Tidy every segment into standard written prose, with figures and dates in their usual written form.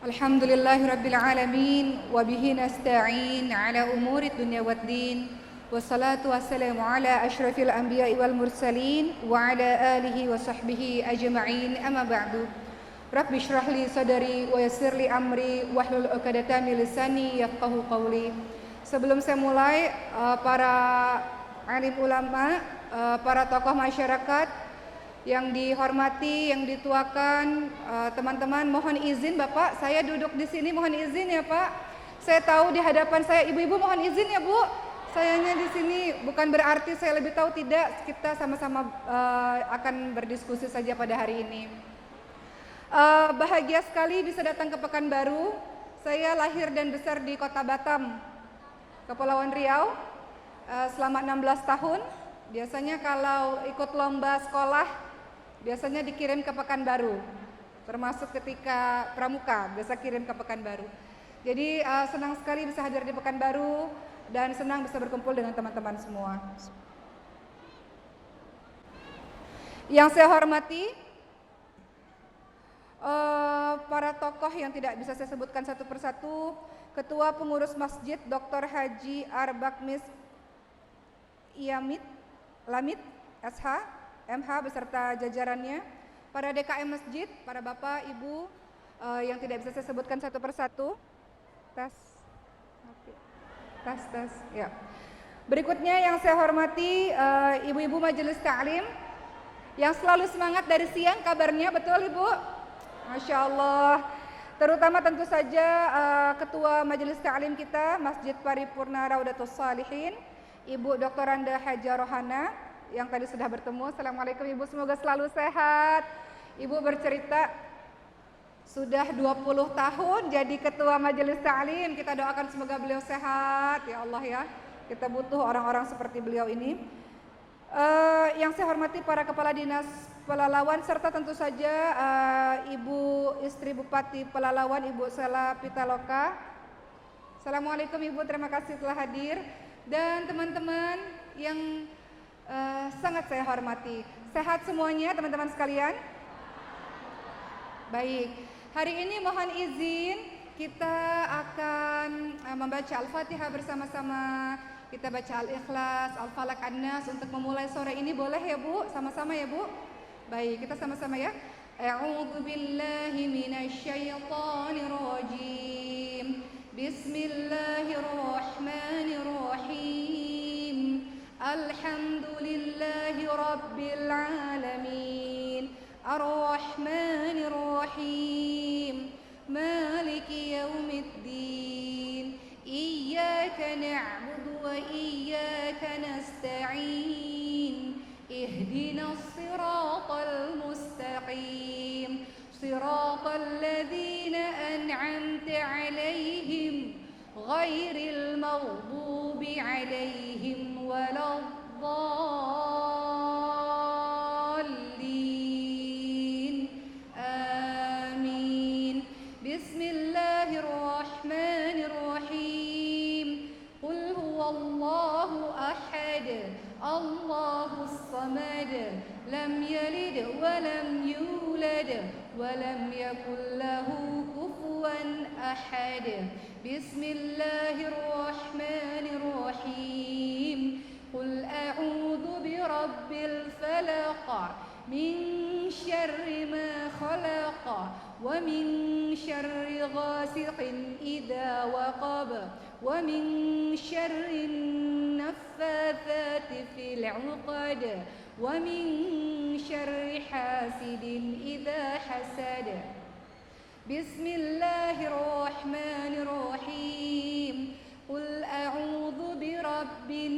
Alhamdulillahirabbil alamin wa bihi nasta'in ala umuri dunya waddin wassalatu wassalamu ala asyrafil anbiya'i wal mursalin wa ala alihi wa sahbihi ajma'in amma ba'du. Rabbi shrah li sadri wa yassir li amri wahlul 'uqdatam min lisani yafqahu qawli. Sebelum saya mulai, para alim ulama, para tokoh masyarakat yang dihormati, yang dituakan, teman-teman, mohon izin Bapak, saya duduk di sini, mohon izin ya Pak. Saya tahu di hadapan saya ibu-ibu, mohon izin ya Bu. Sayanya di sini bukan berarti saya lebih tahu, tidak. Kita sama-sama akan berdiskusi saja pada hari ini. Bahagia sekali bisa datang ke Pekanbaru. Saya lahir dan besar di Kota Batam, Kepulauan Riau, selama 16 tahun. Biasanya kalau ikut lomba sekolah, biasanya dikirim ke Pekanbaru, termasuk ketika pramuka, biasa kirim ke Pekanbaru. Jadi senang sekali bisa hadir di Pekanbaru dan senang bisa berkumpul dengan teman-teman semua. Yang saya hormati, para tokoh yang tidak bisa saya sebutkan satu persatu, Ketua Pengurus Masjid Dr. Haji Arbakmis Lamit SH MH beserta jajarannya, para DKM masjid, para bapak, ibu yang tidak bisa saya sebutkan satu persatu. Tes, ya. Berikutnya yang saya hormati, ibu-ibu majelis ta'lim yang selalu semangat dari siang kabarnya, betul Ibu? Masya Allah. Terutama tentu saja Ketua Majelis Ta'lim kita, Masjid Paripurna Raudatus Salihin, Ibu Dr. Randa Haja Rohana, yang tadi sudah bertemu. Assalamualaikum Ibu, semoga selalu sehat. Ibu bercerita sudah 20 tahun jadi Ketua Majelis Ta'lim. Kita doakan semoga beliau sehat ya Allah ya. Kita butuh orang-orang seperti beliau ini. Yang saya hormati para Kepala Dinas Pelalawan serta tentu saja Ibu Istri Bupati Pelalawan, Ibu Sela Pitaloka. Assalamualaikum Ibu, terima kasih telah hadir. Dan teman-teman yang sangat saya hormati, sehat semuanya teman-teman sekalian? Baik, hari ini mohon izin kita akan membaca Al-Fatihah bersama-sama. Kita baca Al-Ikhlas, Al-Falaq, An-Nas untuk memulai sore ini, boleh ya Bu? Sama-sama ya Bu? Baik, kita sama-sama ya. A'udzu billahi minasyaitonir rajim. Bismillahirrahmanirrahim. Alhamdulillahi rabbil alamin. Ar-Rahmanir-Rahim. Maliki yaumiddin. Iyyaka na'budu wa iyyaka nasta'in. Ihdinas siratal mustaqim. Siratal ladzina an'amta 'alaihim ghairil maghdubi 'alaihim waladdallin. Amin. Bismillahirrahmanirrahim. Qul huwallahu ahad, Allahus samad, lam yalid wa lam yulad wa lam yakul lahu kufuwan ahad. Bismillahirrahmanirrahim. Qul a'udzu birabbil falaq, min syarri ma khalaq, wa min syarri ghasiqin idza waqab, wa min syarri naffatsati fil 'uqad, wa min syarri hasidin idza hasad. Bismillahirrahmanirrahim. Qul a'udzu birabbin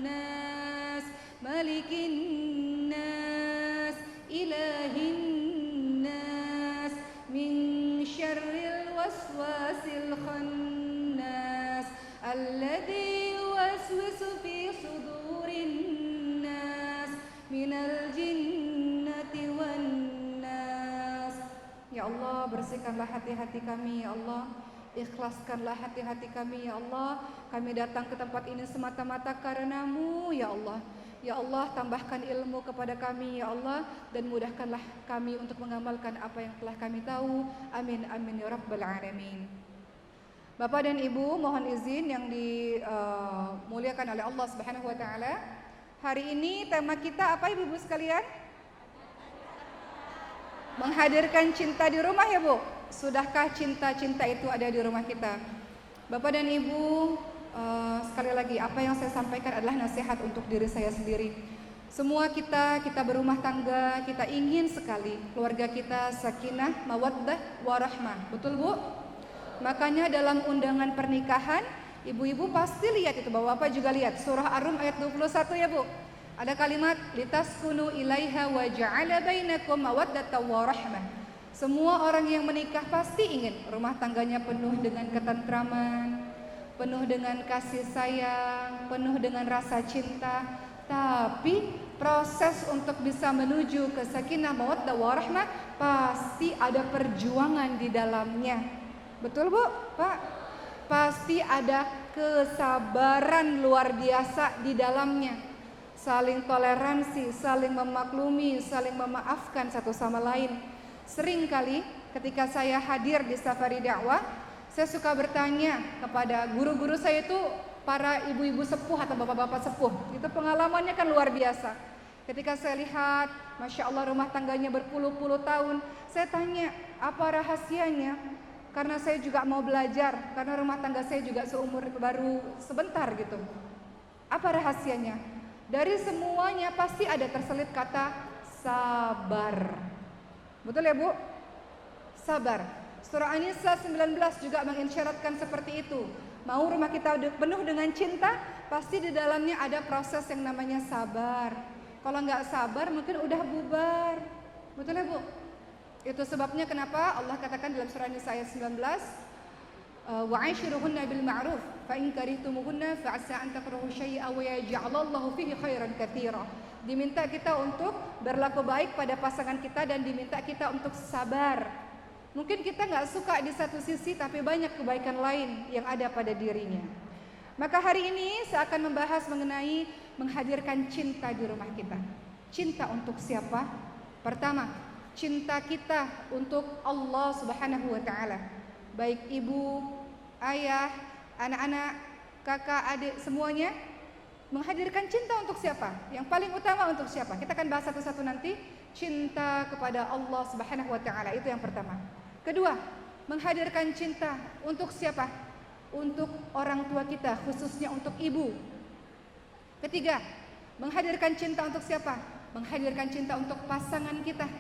nas, malikin nas, ilahin nas, min syarril waswasil khannas, alladzi yuwaswisu fi sudurin nas, minal jinnati wan nas. Ya Allah, bersihkanlah hati-hati kami ya Allah. Ikhlaskanlah hati-hati kami ya Allah. Kami datang ke tempat ini semata-mata karena-Mu ya Allah. Ya Allah, tambahkan ilmu kepada kami ya Allah, dan mudahkanlah kami untuk mengamalkan apa yang telah kami tahu. Amin amin ya rabbal alamin. Bapak dan Ibu, mohon izin yang dimuliakan oleh Allah Subhanahu wa taala. Hari ini tema kita apa Ibu-ibu sekalian? Menghadirkan cinta di rumah ya Bu. Sudahkah cinta-cinta itu ada di rumah kita? Bapak dan Ibu, sekali lagi apa yang saya sampaikan adalah nasihat untuk diri saya sendiri. Semua kita berumah tangga, kita ingin sekali keluarga kita sakinah, mawaddah, warahmah. Betul Bu? Makanya dalam undangan pernikahan, ibu-ibu pasti lihat itu, Bapak juga lihat surah Ar-Rum ayat 21 ya Bu. Ada kalimat litaskunu ilaiha wa ja'ala bainakum mawaddatan wa rahmah. Semua orang yang menikah pasti ingin rumah tangganya penuh dengan ketentraman, penuh dengan kasih sayang, penuh dengan rasa cinta. Tapi proses untuk bisa menuju ke sakinah mawaddah warahmah pasti ada perjuangan di dalamnya. Betul Bu? Pak? Pasti ada kesabaran luar biasa di dalamnya. Saling toleransi, saling memaklumi, saling memaafkan satu sama lain. Seringkali ketika saya hadir di safari dakwah, saya suka bertanya kepada guru-guru saya itu para ibu-ibu sepuh atau bapak-bapak sepuh. Itu pengalamannya kan luar biasa. Ketika saya lihat, Masya Allah rumah tangganya berpuluh-puluh tahun, saya tanya, apa rahasianya? Karena saya juga mau belajar, karena rumah tangga saya juga seumur baru sebentar gitu. Apa rahasianya? Dari semuanya pasti ada terselip kata sabar. Betul ya Bu? Sabar. Surah An-Nisa 19 juga mengisyaratkan seperti itu. Mau rumah kita penuh dengan cinta, pasti di dalamnya ada proses yang namanya sabar. Kalau nggak sabar mungkin udah bubar. Betul ya Bu? Itu sebabnya kenapa Allah katakan dalam surah An-Nisa ayat 19, wa'ashiruhunna bil ma'ruf fa in karihtumuhunna fa 'asa an takrahu syai'an wa yaj'alallahu fihi khairan katsira. Diminta kita untuk berlaku baik pada pasangan kita dan diminta kita untuk sabar. Mungkin kita nggak suka di satu sisi, tapi banyak kebaikan lain yang ada pada dirinya. Maka hari ini saya akan membahas mengenai menghadirkan cinta di rumah kita. Cinta untuk siapa? Pertama, cinta kita untuk Allah Subhanahu wa taala. Baik ibu, ayah, anak-anak, kakak, adik, semuanya menghadirkan cinta untuk siapa? Yang paling utama untuk siapa? Kita akan bahas satu-satu nanti. Cinta kepada Allah Subhanahu wa taala, itu yang pertama. Kedua, menghadirkan cinta untuk siapa? Untuk orang tua kita, khususnya untuk ibu. Ketiga, menghadirkan cinta untuk siapa? Menghadirkan cinta untuk pasangan kita.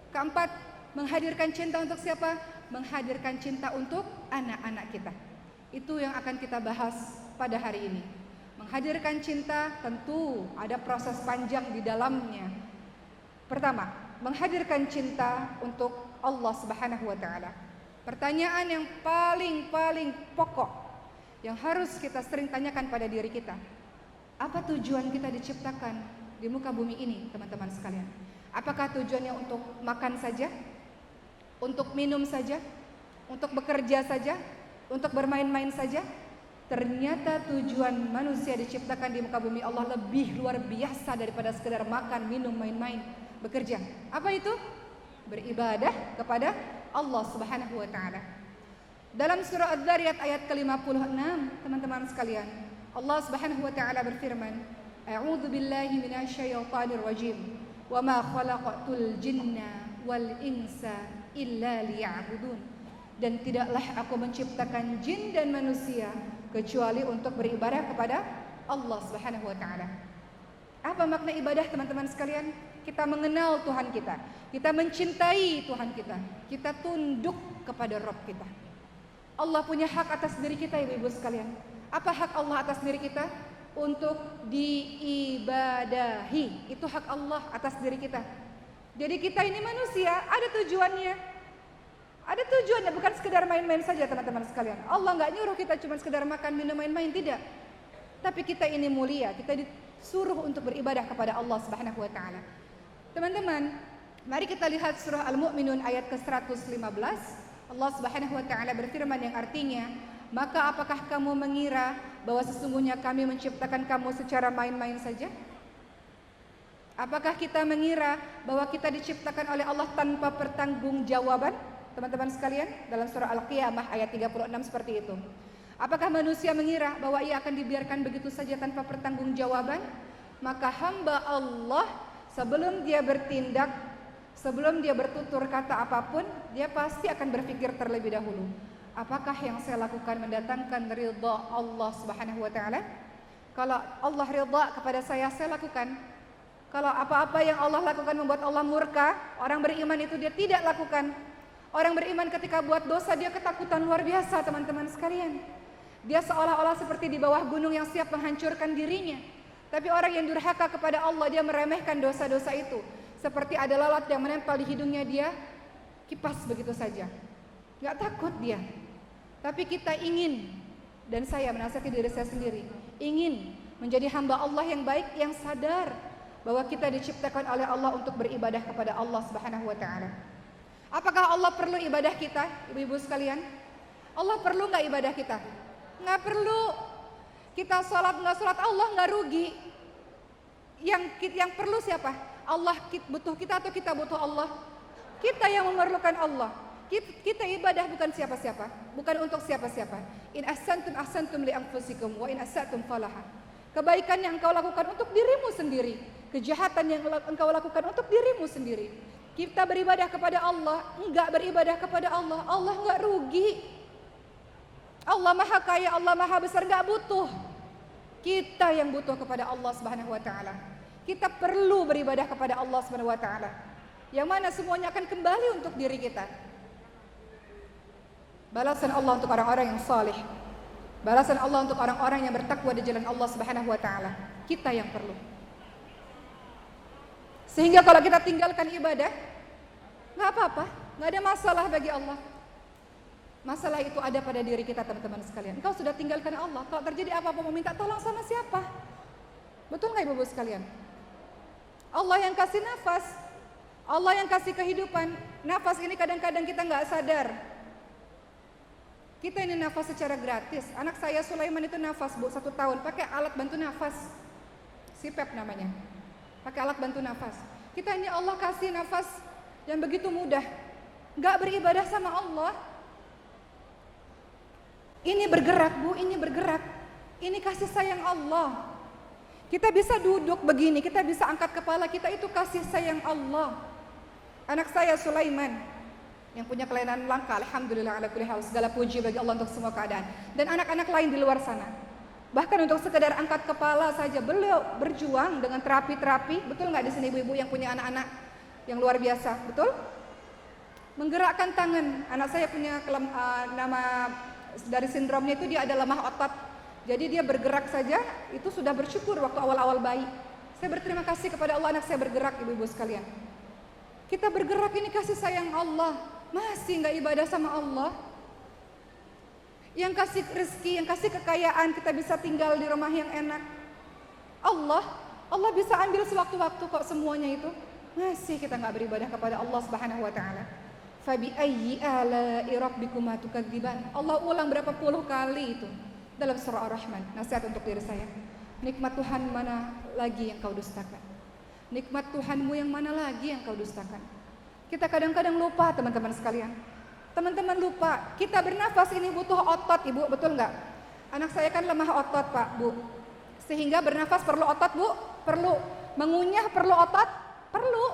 Keempat, menghadirkan cinta untuk siapa? Menghadirkan cinta untuk anak-anak kita. Itu yang akan kita bahas pada hari ini. Menghadirkan cinta tentu ada proses panjang di dalamnya. Pertama, menghadirkan cinta untuk Allah Subhanahu wa taala. Pertanyaan yang paling pokok yang harus kita sering tanyakan pada diri kita. Apa tujuan kita diciptakan di muka bumi ini, teman-teman sekalian? Apakah tujuannya untuk makan saja? Untuk minum saja? Untuk bekerja saja? Untuk bermain-main saja? Ternyata tujuan manusia diciptakan di muka bumi Allah lebih luar biasa daripada sekedar makan, minum, main-main, bekerja. Apa itu? Beribadah kepada Allah Subhanahu wa taala. Dalam surah Adz-Dzariyat ayat ke-56, teman-teman sekalian, Allah Subhanahu wa taala berfirman, A'udzu billahi minasyaitonir rajim. Wa ma khalaqatul jinna wal insa illa liya'budun. Dan tidaklah aku menciptakan jin dan manusia kecuali untuk beribadah kepada Allah Subhanahu wa taala. Apa makna ibadah, teman-teman sekalian? Kita mengenal Tuhan kita, kita mencintai Tuhan kita, kita tunduk kepada Rabb kita. Allah punya hak atas diri kita, ibu-ibu sekalian. Apa hak Allah atas diri kita? Untuk diibadahi. Itu hak Allah atas diri kita. Jadi kita ini manusia, ada tujuannya. Ada tujuannya, bukan sekedar main-main saja, teman-teman sekalian. Allah nggak nyuruh kita cuma sekedar makan, minum, main-main, tidak. Tapi kita ini mulia, kita disuruh untuk beribadah kepada Allah Subhanahu wa taala. Teman-teman, mari kita lihat surah Al-Mu'minun ayat ke-115. Allah Subhanahu wa taala berfirman yang artinya, "Maka apakah kamu mengira bahwa sesungguhnya kami menciptakan kamu secara main-main saja? Apakah kita mengira bahwa kita diciptakan oleh Allah tanpa pertanggungjawaban? Teman-teman sekalian, dalam surah Al-Qiyamah ayat 36 seperti itu. Apakah manusia mengira bahwa ia akan dibiarkan begitu saja tanpa pertanggungjawaban? Maka hamba Allah sebelum dia bertindak, sebelum dia bertutur kata apapun, dia pasti akan berpikir terlebih dahulu. Apakah yang saya lakukan mendatangkan ridha Allah Subhanahu wa taala? Kalau Allah ridha kepada saya lakukan. Kalau apa-apa yang Allah lakukan membuat Allah murka, orang beriman itu dia tidak lakukan. Orang beriman ketika buat dosa dia ketakutan luar biasa, teman-teman sekalian. Dia seolah-olah seperti di bawah gunung yang siap menghancurkan dirinya. Tapi orang yang durhaka kepada Allah, dia meremehkan dosa-dosa itu. Seperti ada lalat yang menempel di hidungnya, dia kipas begitu saja. Gak takut dia. Tapi kita ingin, dan saya menasihati diri saya sendiri, ingin menjadi hamba Allah yang baik, yang sadar bahwa kita diciptakan oleh Allah untuk beribadah kepada Allah Subhanahu wa taala. Apakah Allah perlu ibadah kita, ibu-ibu sekalian? Allah perlu nggak ibadah kita? Nggak perlu. Kita sholat nggak sholat Allah nggak rugi. Yang perlu siapa? Allah butuh kita atau kita butuh Allah? Kita yang memerlukan Allah. Kita ibadah bukan siapa-siapa, bukan untuk siapa-siapa. In ahsantum ahsantum li anfusikum wa in asatum falaha. Kebaikan yang engkau lakukan untuk dirimu sendiri, kejahatan yang engkau lakukan untuk dirimu sendiri. Kita beribadah kepada Allah, enggak beribadah kepada Allah, Allah enggak rugi. Allah maha kaya, Allah maha besar, enggak butuh. Kita yang butuh kepada Allah Subhanahu wa taala. Kita perlu beribadah kepada Allah Subhanahu wa taala. Yang mana semuanya akan kembali untuk diri kita. Balasan Allah untuk orang-orang yang saleh. Balasan Allah untuk orang-orang yang bertakwa di jalan Allah Subhanahu wa taala. Kita yang perlu. Sehingga kalau kita tinggalkan ibadah, nggak apa-apa, nggak ada masalah bagi Allah. Masalah itu ada pada diri kita, teman-teman sekalian. Engkau sudah tinggalkan Allah, kalau terjadi apa-apa mau minta tolong sama siapa? Betul nggak ibu-ibu sekalian? Allah yang kasih nafas, Allah yang kasih kehidupan. Nafas ini kadang-kadang kita nggak sadar. Kita ini nafas secara gratis. Anak saya Sulaiman itu nafas, Bu, 1 tahun, pakai alat bantu nafas, CPAP namanya. Pakai alat bantu nafas. Kita ini Allah kasih nafas yang begitu mudah. Gak beribadah sama Allah. Ini bergerak, Bu, ini bergerak. Ini kasih sayang Allah. Kita bisa duduk begini, kita bisa angkat kepala, kita itu kasih sayang Allah. Anak saya Sulaiman yang punya kelainan langka, alhamdulillah ala kulli hal, segala puji bagi Allah untuk semua keadaan. Dan anak-anak lain di luar sana. Bahkan untuk sekedar angkat kepala saja beliau berjuang dengan terapi-terapi. Betul nggak di sini ibu-ibu yang punya anak-anak yang luar biasa? Betul? Menggerakkan tangan. Anak saya punya nama dari sindromnya itu dia ada lemah otot. Jadi dia bergerak saja itu sudah bersyukur waktu awal-awal bayi. Saya berterima kasih kepada Allah anak saya bergerak, ibu-ibu sekalian. Kita bergerak ini kasih sayang Allah. Masih nggak ibadah sama Allah? Yang kasih rezeki, yang kasih kekayaan, kita bisa tinggal di rumah yang enak. Allah bisa ambil sewaktu-waktu kok semuanya itu. Masih kita nggak beribadah kepada Allah Subhanahu wa taala. Fabi ayyi ala'i rabbikuma tukadziban. Allah ulang berapa puluh kali itu dalam surah Ar-Rahman. Nasihat untuk diri saya. Nikmat Tuhan mana lagi yang kau dustakan? Nikmat Tuhanmu yang mana lagi yang kau dustakan? Kita kadang-kadang lupa, teman-teman sekalian. Teman-teman lupa, kita bernafas ini butuh otot, ibu, betul nggak? Anak saya kan lemah otot, Pak, Bu. Sehingga bernafas perlu otot, Bu? Perlu. Mengunyah perlu otot? Perlu.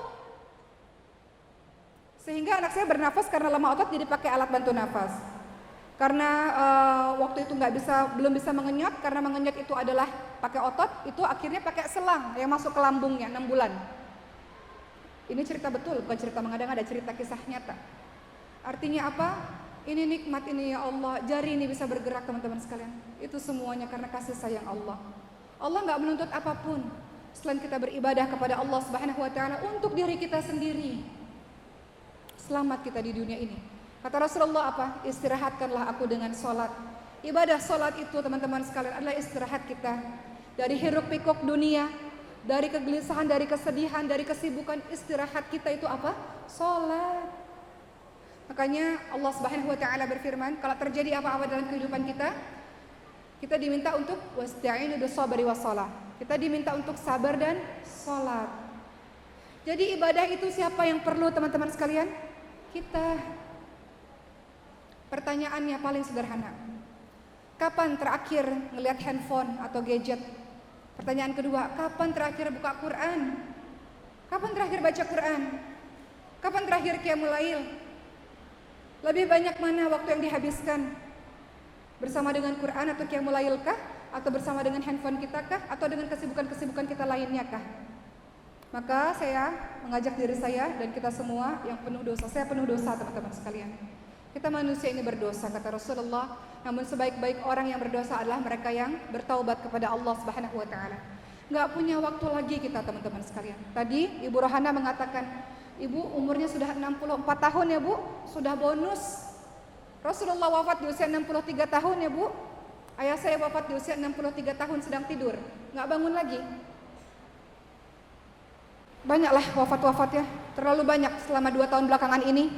Sehingga anak saya bernafas karena lemah otot jadi pakai alat bantu nafas. Karena waktu itu belum bisa mengenyot, karena mengenyot itu adalah pakai otot, itu akhirnya pakai selang yang masuk ke lambungnya 6 bulan. Ini cerita betul, bukan cerita mengada-ngada, cerita kisah nyata. Artinya apa? Ini nikmat ini ya Allah, jari ini bisa bergerak teman-teman sekalian. Itu semuanya karena kasih sayang Allah. Allah nggak menuntut apapun selain kita beribadah kepada Allah Subhanahu wa taala untuk diri kita sendiri. Selamat kita di dunia ini. Kata Rasulullah apa? Istirahatkanlah aku dengan sholat. Ibadah sholat itu teman-teman sekalian adalah istirahat kita dari hiruk pikuk dunia, dari kegelisahan, dari kesedihan, dari kesibukan. Istirahat kita itu apa? Sholat. Makanya Allah Subhanahu wa taala berfirman, kalau terjadi apa-apa dalam kehidupan kita diminta untuk wasta'inu bis-sabri was-shalah. Kita diminta untuk sabar dan salat. Jadi ibadah itu siapa yang perlu teman-teman sekalian? Kita. Pertanyaannya paling sederhana. Kapan terakhir ngelihat handphone atau gadget? Pertanyaan kedua, kapan terakhir buka Quran? Kapan terakhir baca Quran? Kapan terakhir qiyamul lail? Lebih banyak mana waktu yang dihabiskan? Bersama dengan Quran atau qiyamul lail kah? Atau bersama dengan handphone kita kah? Atau dengan kesibukan-kesibukan kita lainnya kah? Maka saya mengajak diri saya dan kita semua yang penuh dosa. Saya penuh dosa teman-teman sekalian. Kita manusia ini berdosa kata Rasulullah. Namun sebaik-baik orang yang berdosa adalah mereka yang bertaubat kepada Allah Subhanahu wa taala. Enggak punya waktu lagi kita teman-teman sekalian. Tadi Ibu Rohana mengatakan, Ibu umurnya sudah 64 tahun ya Bu, sudah bonus. Rasulullah wafat di usia 63 tahun ya Bu. Ayah saya wafat di usia 63 tahun sedang tidur, enggak bangun lagi. Banyaklah wafat-wafat ya, terlalu banyak selama 2 tahun belakangan ini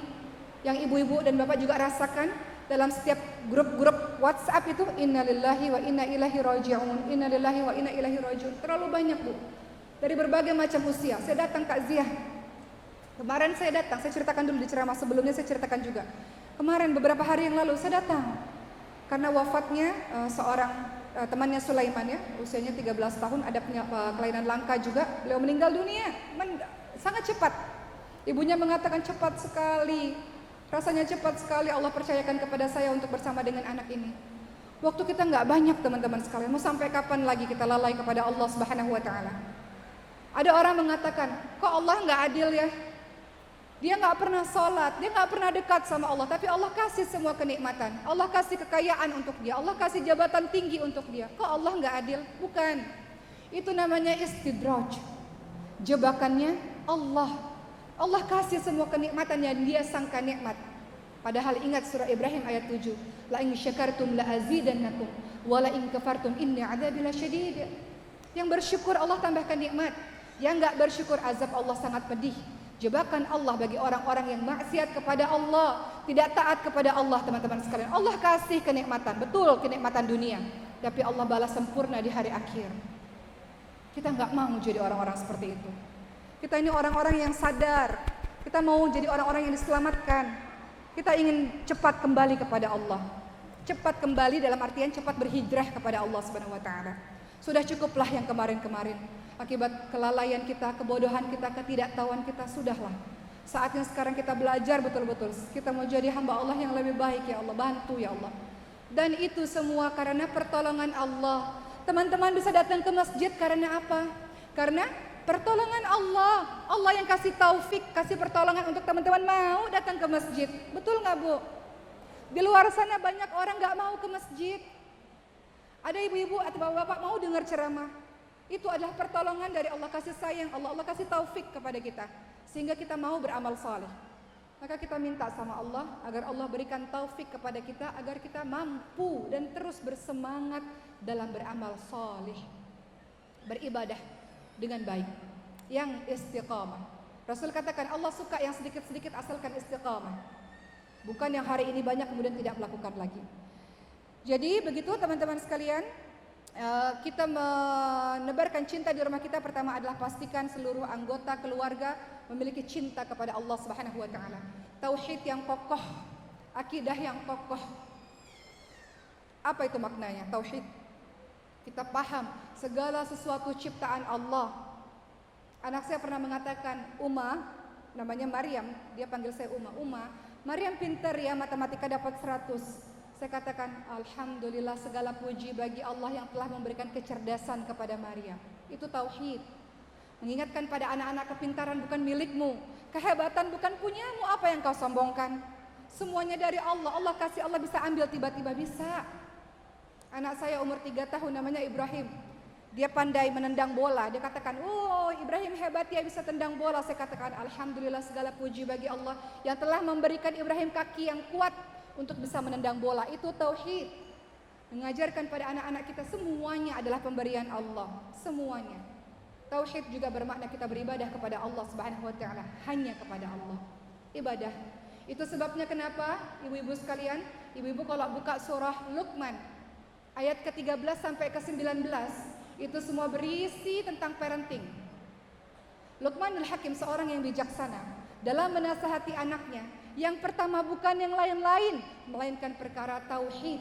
yang ibu-ibu dan bapak juga rasakan dalam setiap grup-grup WhatsApp itu innalillahi wa inna ilaihi raji'un, innalillahi wa inna ilaihi raji'un. Terlalu banyak Bu, dari berbagai macam usia. Saya datang takziah. Kemarin saya datang, saya ceritakan dulu di ceramah sebelumnya, saya ceritakan juga. Kemarin beberapa hari yang lalu saya datang karena wafatnya seorang temannya Sulaiman ya, usianya 13 tahun, ada kelainan langka juga. Beliau meninggal dunia sangat cepat. Ibunya mengatakan cepat sekali, rasanya cepat sekali Allah percayakan kepada saya untuk bersama dengan anak ini. Waktu kita nggak banyak teman-teman sekalian. Mau sampai kapan lagi kita lalai kepada Allah Subhanahu wa taala? Ada orang mengatakan, kok Allah nggak adil ya? Dia nggak pernah sholat, dia nggak pernah dekat sama Allah, tapi Allah kasih semua kenikmatan, Allah kasih kekayaan untuk dia, Allah kasih jabatan tinggi untuk dia. Kok Allah nggak adil? Bukan. Itu namanya istidraj. Jebakannya Allah. Allah kasih semua kenikmatan yang dia sangka nikmat. Padahal ingat surah Ibrahim ayat 7. La in syakartum la azidannakum wa la in kafartum inni adzabi lasyadid. Yang bersyukur Allah tambahkan nikmat. Yang nggak bersyukur azab Allah sangat pedih. Jebakan Allah bagi orang-orang yang maksiat kepada Allah, tidak taat kepada Allah teman-teman sekalian. Allah kasih kenikmatan, betul kenikmatan dunia, tapi Allah balas sempurna di hari akhir. Kita nggak mau jadi orang-orang seperti itu. Kita ini orang-orang yang sadar. Kita mau jadi orang-orang yang diselamatkan. Kita ingin cepat kembali kepada Allah. Cepat kembali dalam artian cepat berhijrah kepada Allah Subhanahu wa taala. Sudah cukuplah yang kemarin-kemarin. Akibat kelalaian kita, kebodohan kita, ketidaktahuan kita, sudahlah. Saatnya sekarang kita belajar betul-betul. Kita mau jadi hamba Allah yang lebih baik ya Allah, bantu ya Allah. Dan itu semua karena pertolongan Allah. Teman-teman bisa datang ke masjid karena apa? Karena pertolongan Allah. Allah yang kasih taufik, kasih pertolongan untuk teman-teman mau datang ke masjid. Betul nggak Bu? Di luar sana banyak orang nggak mau ke masjid. Ada ibu-ibu atau bapak-bapak mau dengar ceramah. Itu adalah pertolongan dari Allah, kasih sayang Allah, Allah kasih taufik kepada kita sehingga kita mau beramal saleh. Maka kita minta sama Allah agar Allah berikan taufik kepada kita agar kita mampu dan terus bersemangat dalam beramal saleh, beribadah dengan baik, yang istiqamah. Rasul katakan Allah suka yang sedikit-sedikit asalkan istiqamah, bukan yang hari ini banyak kemudian tidak melakukan lagi. Jadi begitu teman-teman sekalian. Kita menebarkan cinta di rumah kita, pertama adalah pastikan seluruh anggota keluarga memiliki cinta kepada Allah Subhanahu wa taala. Tauhid yang kokoh, akidah yang kokoh. Apa itu maknanya tauhid? Kita paham segala sesuatu ciptaan Allah. Anak saya pernah mengatakan, namanya Maryam, dia panggil saya Uma, Maryam pintar ya, matematika dapat 100. Saya katakan, alhamdulillah segala puji bagi Allah yang telah memberikan kecerdasan kepada Maryam. Itu tauhid. Mengingatkan pada anak-anak kepintaran bukan milikmu, kehebatan bukan punyamu, apa yang kau sombongkan? Semuanya dari Allah. Allah kasih, Allah bisa ambil tiba-tiba, bisa. Anak saya umur 3 tahun namanya Ibrahim. Dia pandai menendang bola. Dia katakan, oh Ibrahim hebat ya bisa tendang bola. Saya katakan, alhamdulillah segala puji bagi Allah yang telah memberikan Ibrahim kaki yang kuat untuk bisa menendang bola. Itu tauhid. Mengajarkan pada anak-anak kita semuanya adalah pemberian Allah, semuanya. Tauhid juga bermakna kita beribadah kepada Allah Subhanahu wa taala, hanya kepada Allah. Ibadah. Itu sebabnya kenapa ibu-ibu sekalian, ibu-ibu kalau buka surah Luqman ayat ke-13 sampai ke-19 itu semua berisi tentang parenting. Luqmanul Hakim seorang yang bijaksana dalam menasihati anaknya. Yang pertama bukan yang lain-lain, melainkan perkara tauhid.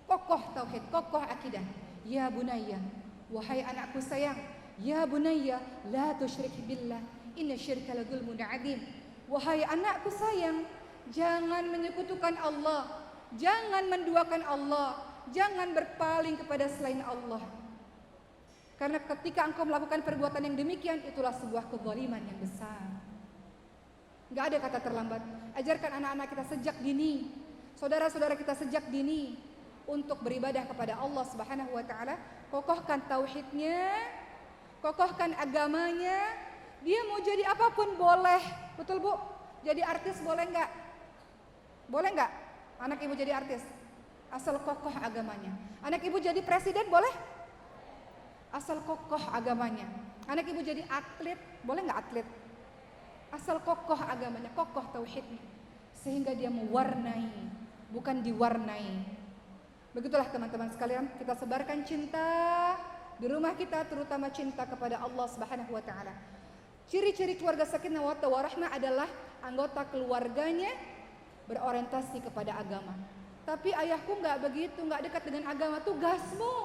Kokoh tauhid, kokoh akidah. Ya bunayya, wahai anakku sayang, ya bunayya, la tusyrik billah, inna syirka la dzulmun adzim. Wahai anakku sayang, jangan menyekutukan Allah, jangan menduakan Allah, jangan berpaling kepada selain Allah. Karena ketika engkau melakukan perbuatan yang demikian, itulah sebuah kezaliman yang besar. Enggak ada kata terlambat. Ajarkan anak-anak kita sejak dini, saudara-saudara kita sejak dini untuk beribadah kepada Allah Subhanahu wa taala. Kokohkan tauhidnya, kokohkan agamanya. Dia mau jadi apapun boleh. Betul Bu? Jadi artis boleh enggak? Boleh enggak? Anak ibu jadi artis? Asal kokoh agamanya. Anak ibu jadi presiden boleh? Asal kokoh agamanya. Anak ibu jadi atlet, boleh nggak atlet? Asal kokoh agamanya, kokoh tauhidnya, sehingga dia mewarnai, bukan diwarnai. Begitulah teman-teman sekalian, kita sebarkan cinta di rumah kita, terutama cinta kepada Allah Subhanahu wa taala. Ciri-ciri keluarga sakinah mawaddah warahmah adalah anggota keluarganya berorientasi kepada agama. Tapi ayahku nggak begitu, nggak dekat dengan agama. Tugasmu,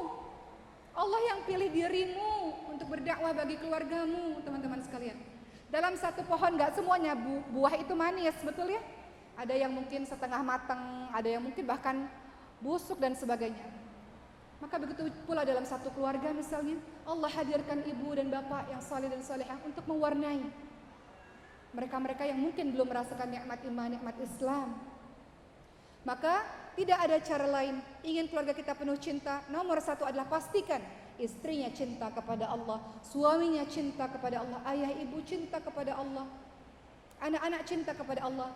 Allah yang pilih dirimu untuk berdakwah bagi keluargamu, teman-teman sekalian. Dalam satu pohon gak semuanya buah itu manis, betul ya? Ada yang mungkin setengah matang, ada yang mungkin bahkan busuk dan sebagainya. Maka begitu pula dalam satu keluarga misalnya, Allah hadirkan ibu dan bapak yang saleh dan salehah untuk mewarnai mereka-mereka yang mungkin belum merasakan nikmat iman, nikmat Islam. Maka tidak ada cara lain. Ingin keluarga kita penuh cinta, nomor satu adalah pastikan istrinya cinta kepada Allah, suaminya cinta kepada Allah, ayah ibu cinta kepada Allah, anak-anak cinta kepada Allah.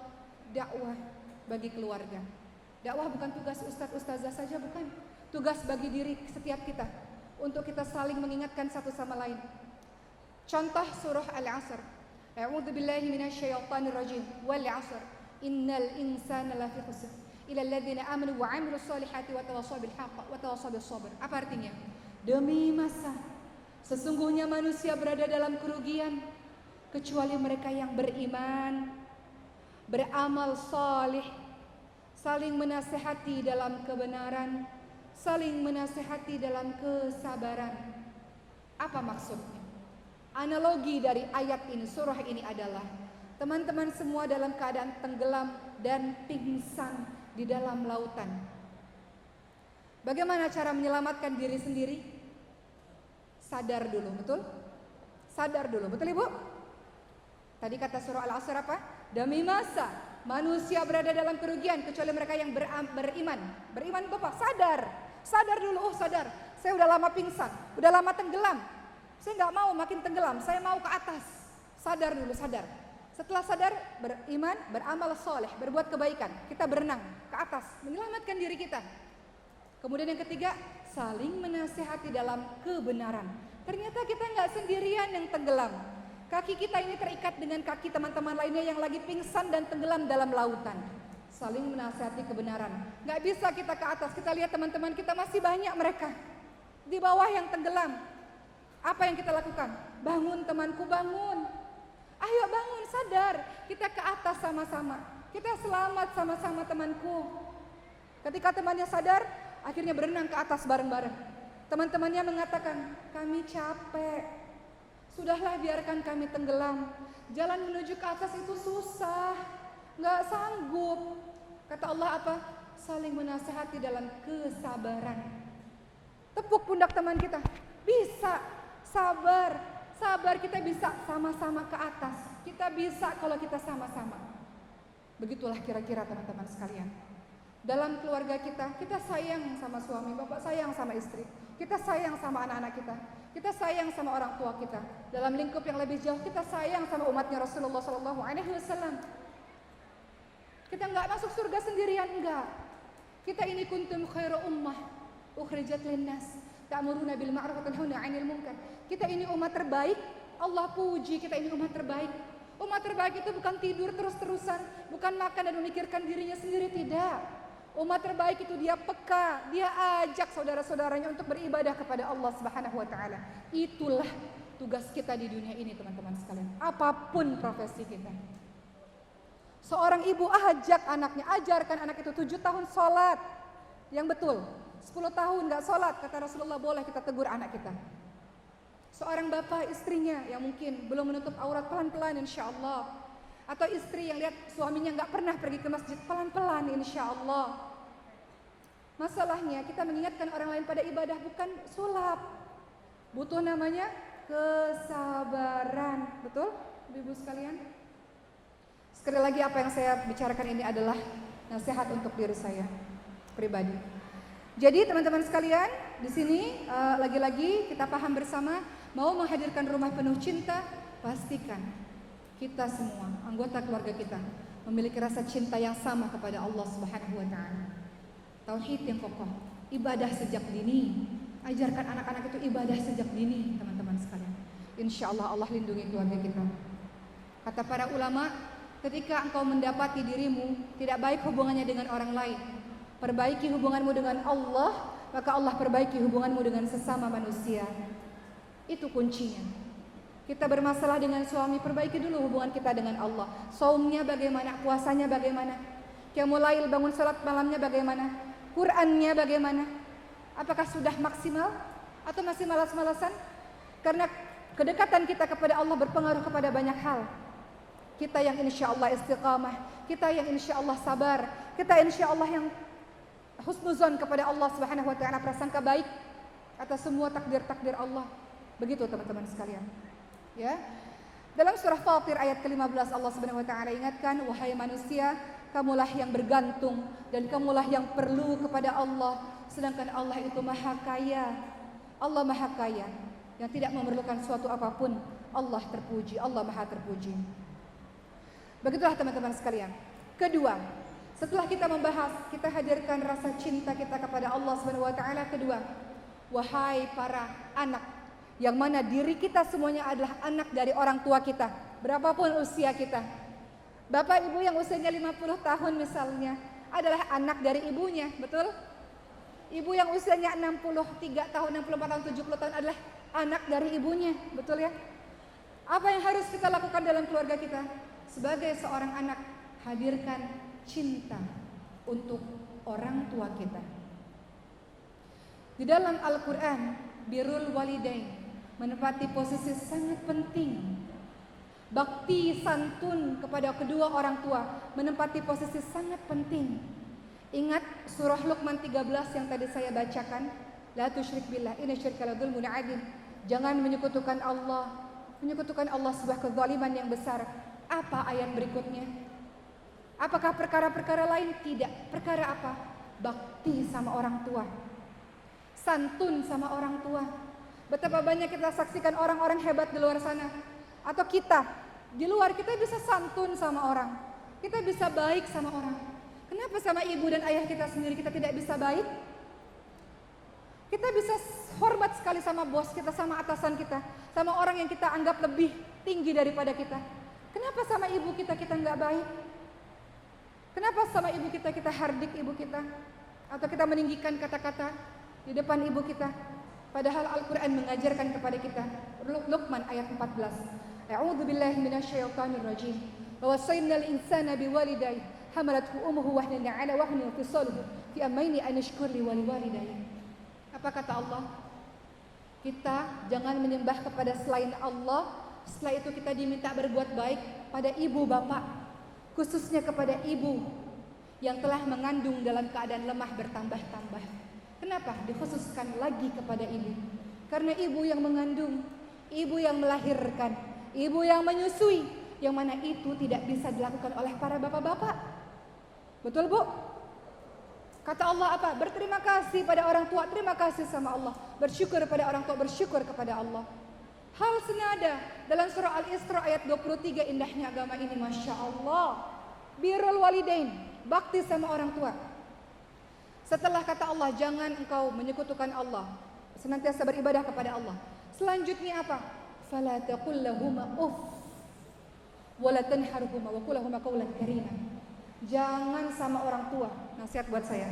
Dakwah bagi keluarga. Dakwah bukan tugas ustaz-ustazah saja, bukan. Tugas bagi diri setiap kita untuk kita saling mengingatkan satu sama lain. Contoh surah Al-Asr. A'udzu billahi minasyaitonir rajim. Wal 'asr. Innal insana lafi khusr. Ila alladzina amanu wa 'amilus solihati wa tawassaw bil haqq wa tawassaw bis sabr. Apa artinya? Demi masa sesungguhnya manusia berada dalam kerugian kecuali mereka yang beriman, beramal salih, saling menasihati dalam kebenaran, saling menasihati dalam kesabaran. Apa maksudnya? Analogi dari ayat ini, surah ini adalah teman-teman semua dalam keadaan tenggelam dan pingsan di dalam lautan. Bagaimana cara menyelamatkan diri sendiri? Sadar dulu, betul? Sadar dulu, betul Ibu? Tadi kata surah Al-Asr apa? Demi masa manusia berada dalam kerugian kecuali mereka yang beriman. Beriman itu apa? Sadar. Sadar dulu, oh sadar. Saya udah lama pingsan, udah lama tenggelam. Saya nggak mau makin tenggelam, saya mau ke atas. Sadar dulu, sadar. Setelah sadar, beriman, beramal soleh, berbuat kebaikan. Kita berenang ke atas, menyelamatkan diri kita. Kemudian yang ketiga, saling menasihati dalam kebenaran. Ternyata kita nggak sendirian yang tenggelam. Kaki kita ini terikat dengan kaki teman-teman lainnya yang lagi pingsan dan tenggelam dalam lautan. Saling menasihati kebenaran. Nggak bisa kita ke atas, kita lihat teman-teman kita masih banyak mereka di bawah yang tenggelam. Apa yang kita lakukan? Bangun temanku, bangun. Ayo bangun, sadar. Kita ke atas sama-sama. Kita selamat sama-sama temanku. Ketika temannya sadar, akhirnya berenang ke atas bareng-bareng. Teman-temannya mengatakan, kami capek. Sudahlah biarkan kami tenggelam. Jalan menuju ke atas itu susah. Nggak sanggup. Kata Allah apa? Saling menasihati dalam kesabaran. Tepuk pundak teman kita. Bisa, sabar. Sabar, kita bisa sama-sama ke atas. Kita bisa kalau kita sama-sama. Begitulah kira-kira teman-teman sekalian. Dalam keluarga kita, kita sayang sama suami, bapak sayang sama istri. Kita sayang sama anak-anak kita. Kita sayang sama orang tua kita. Dalam lingkup yang lebih jauh, kita sayang sama umatnya Rasulullah SAW. Kita nggak masuk surga sendirian, enggak. Kita ini kuntum khairu ummah ukhrijat linnas ta'muruna bil ma'ruf wa tanhauna 'anil munkar. Kita ini umat terbaik. Allah puji kita ini umat terbaik. Umat terbaik itu bukan tidur terus-terusan, bukan makan dan memikirkan dirinya sendiri, tidak. Umat terbaik itu dia peka, dia ajak saudara-saudaranya untuk beribadah kepada Allah Subhanahu wa taala. Itulah tugas kita di dunia ini teman-teman sekalian. Apapun profesi kita. Seorang ibu ajak anaknya, ajarkan anak itu 7 tahun sholat. Yang betul, 10 tahun gak sholat, kata Rasulullah boleh kita tegur anak kita. Seorang bapak istrinya yang mungkin belum menutup aurat, pelan-pelan insya Allah. Atau istri yang lihat suaminya gak pernah pergi ke masjid, pelan-pelan insya Allah. Masalahnya kita mengingatkan orang lain pada ibadah bukan sulap. Butuh namanya kesabaran. Betul ibu-ibu sekalian? Sekali lagi apa yang saya bicarakan ini adalah nasihat untuk diri saya pribadi. Jadi teman-teman sekalian, di sini lagi-lagi kita paham bersama, mau menghadirkan rumah penuh cinta, pastikan kita semua, anggota keluarga kita, memiliki rasa cinta yang sama kepada Allah Subhanahu wa taala. Tauhid yang kokoh, ibadah sejak dini. Ajarkan anak-anak itu ibadah sejak dini, teman-teman sekalian. Insya Allah Allah lindungi keluarga kita. Kata para ulama, ketika engkau mendapati dirimu tidak baik hubungannya dengan orang lain, perbaiki hubunganmu dengan Allah, maka Allah perbaiki hubunganmu dengan sesama manusia. Itu kuncinya. Kita bermasalah dengan suami, perbaiki dulu hubungan kita dengan Allah. Saumnya bagaimana, puasanya bagaimana, qiyamul bangun salat malamnya bagaimana, Qur'annya bagaimana. Apakah sudah maksimal atau masih malas-malasan? Karena kedekatan kita kepada Allah berpengaruh kepada banyak hal. Kita yang insya Allah istiqamah, kita yang insya Allah sabar, kita insya Allah yang husnuzon kepada Allah Subhanahu wa taala, prasangka baik atas semua takdir-takdir Allah. Begitu teman-teman sekalian. Ya. Dalam surah Fatir ayat ke-15 Allah Subhanahu wa taala ingatkan, wahai manusia, kamulah yang bergantung dan kamulah yang perlu kepada Allah, sedangkan Allah itu maha kaya. Allah maha kaya yang tidak memerlukan suatu apapun. Allah terpuji, Allah maha terpuji. Begitulah teman-teman sekalian. Kedua, setelah kita membahas, kita hadirkan rasa cinta kita kepada Allah Subhanahu wa taala. Kedua, wahai para anak, yang mana diri kita semuanya adalah anak dari orang tua kita, berapapun usia kita. Bapak ibu yang usianya 50 tahun misalnya adalah anak dari ibunya, betul? Ibu yang usianya 63 tahun, 64 tahun, 70 tahun adalah anak dari ibunya, betul ya? Apa yang harus kita lakukan dalam keluarga kita? Sebagai seorang anak, hadirkan cinta untuk orang tua kita. Di dalam Al-Quran, birrul walidain menempati posisi sangat penting. Bakti santun kepada kedua orang tua menempati posisi sangat penting. Ingat surah Luqman 13 yang tadi saya bacakan, la tusyrik billah inna syirka la dzulmun adzim. Jangan menyekutukan Allah. Menyekutukan Allah sebuah kezaliman yang besar. Apa ayat berikutnya? Apakah perkara-perkara lain? Tidak. Perkara apa? Bakti sama orang tua. Santun sama orang tua. Betapa banyak kita saksikan orang-orang hebat di luar sana. Atau kita, di luar kita bisa santun sama orang. Kita bisa baik sama orang. Kenapa sama ibu dan ayah kita sendiri kita tidak bisa baik? Kita bisa hormat sekali sama bos kita, sama atasan kita, sama orang yang kita anggap lebih tinggi daripada kita. Kenapa sama ibu kita nggak baik? Kenapa sama ibu kita hardik ibu kita? Atau kita meninggikan kata-kata di depan ibu kita? Padahal Al-Quran mengajarkan kepada kita, Luqman ayat 14, A'udzu billahi minasyaitonir rajim. Wa wasaynal insana biwalidayhi hamalathu ummuhu wahnan 'ala wahnin wa fisaluhu fi amaini an yashkur li walidayhi. Apa kata Allah? Kita jangan menyembah kepada selain Allah. Setelah itu kita diminta berbuat baik pada ibu bapak, khususnya kepada ibu yang telah mengandung dalam keadaan lemah bertambah-tambah. Kenapa dikhususkan lagi kepada ibu? Karena ibu yang mengandung, ibu yang melahirkan, ibu yang menyusui, yang mana itu tidak bisa dilakukan oleh para bapak-bapak. Betul bu? Kata Allah apa? Berterima kasih pada orang tua, terima kasih sama Allah. Bersyukur pada orang tua, bersyukur kepada Allah. Hal senada dalam surah Al-Isra ayat 23, indahnya agama ini, Masya Allah. Birrul walidain, bakti sama orang tua. Setelah kata Allah, jangan engkau menyekutukan Allah, senantiasa beribadah kepada Allah. Selanjutnya apa? Fala taqul lahuma uff wa la tanharhuma wa qul lahuma qawlan karima. Jangan sama orang tua, nasihat buat saya.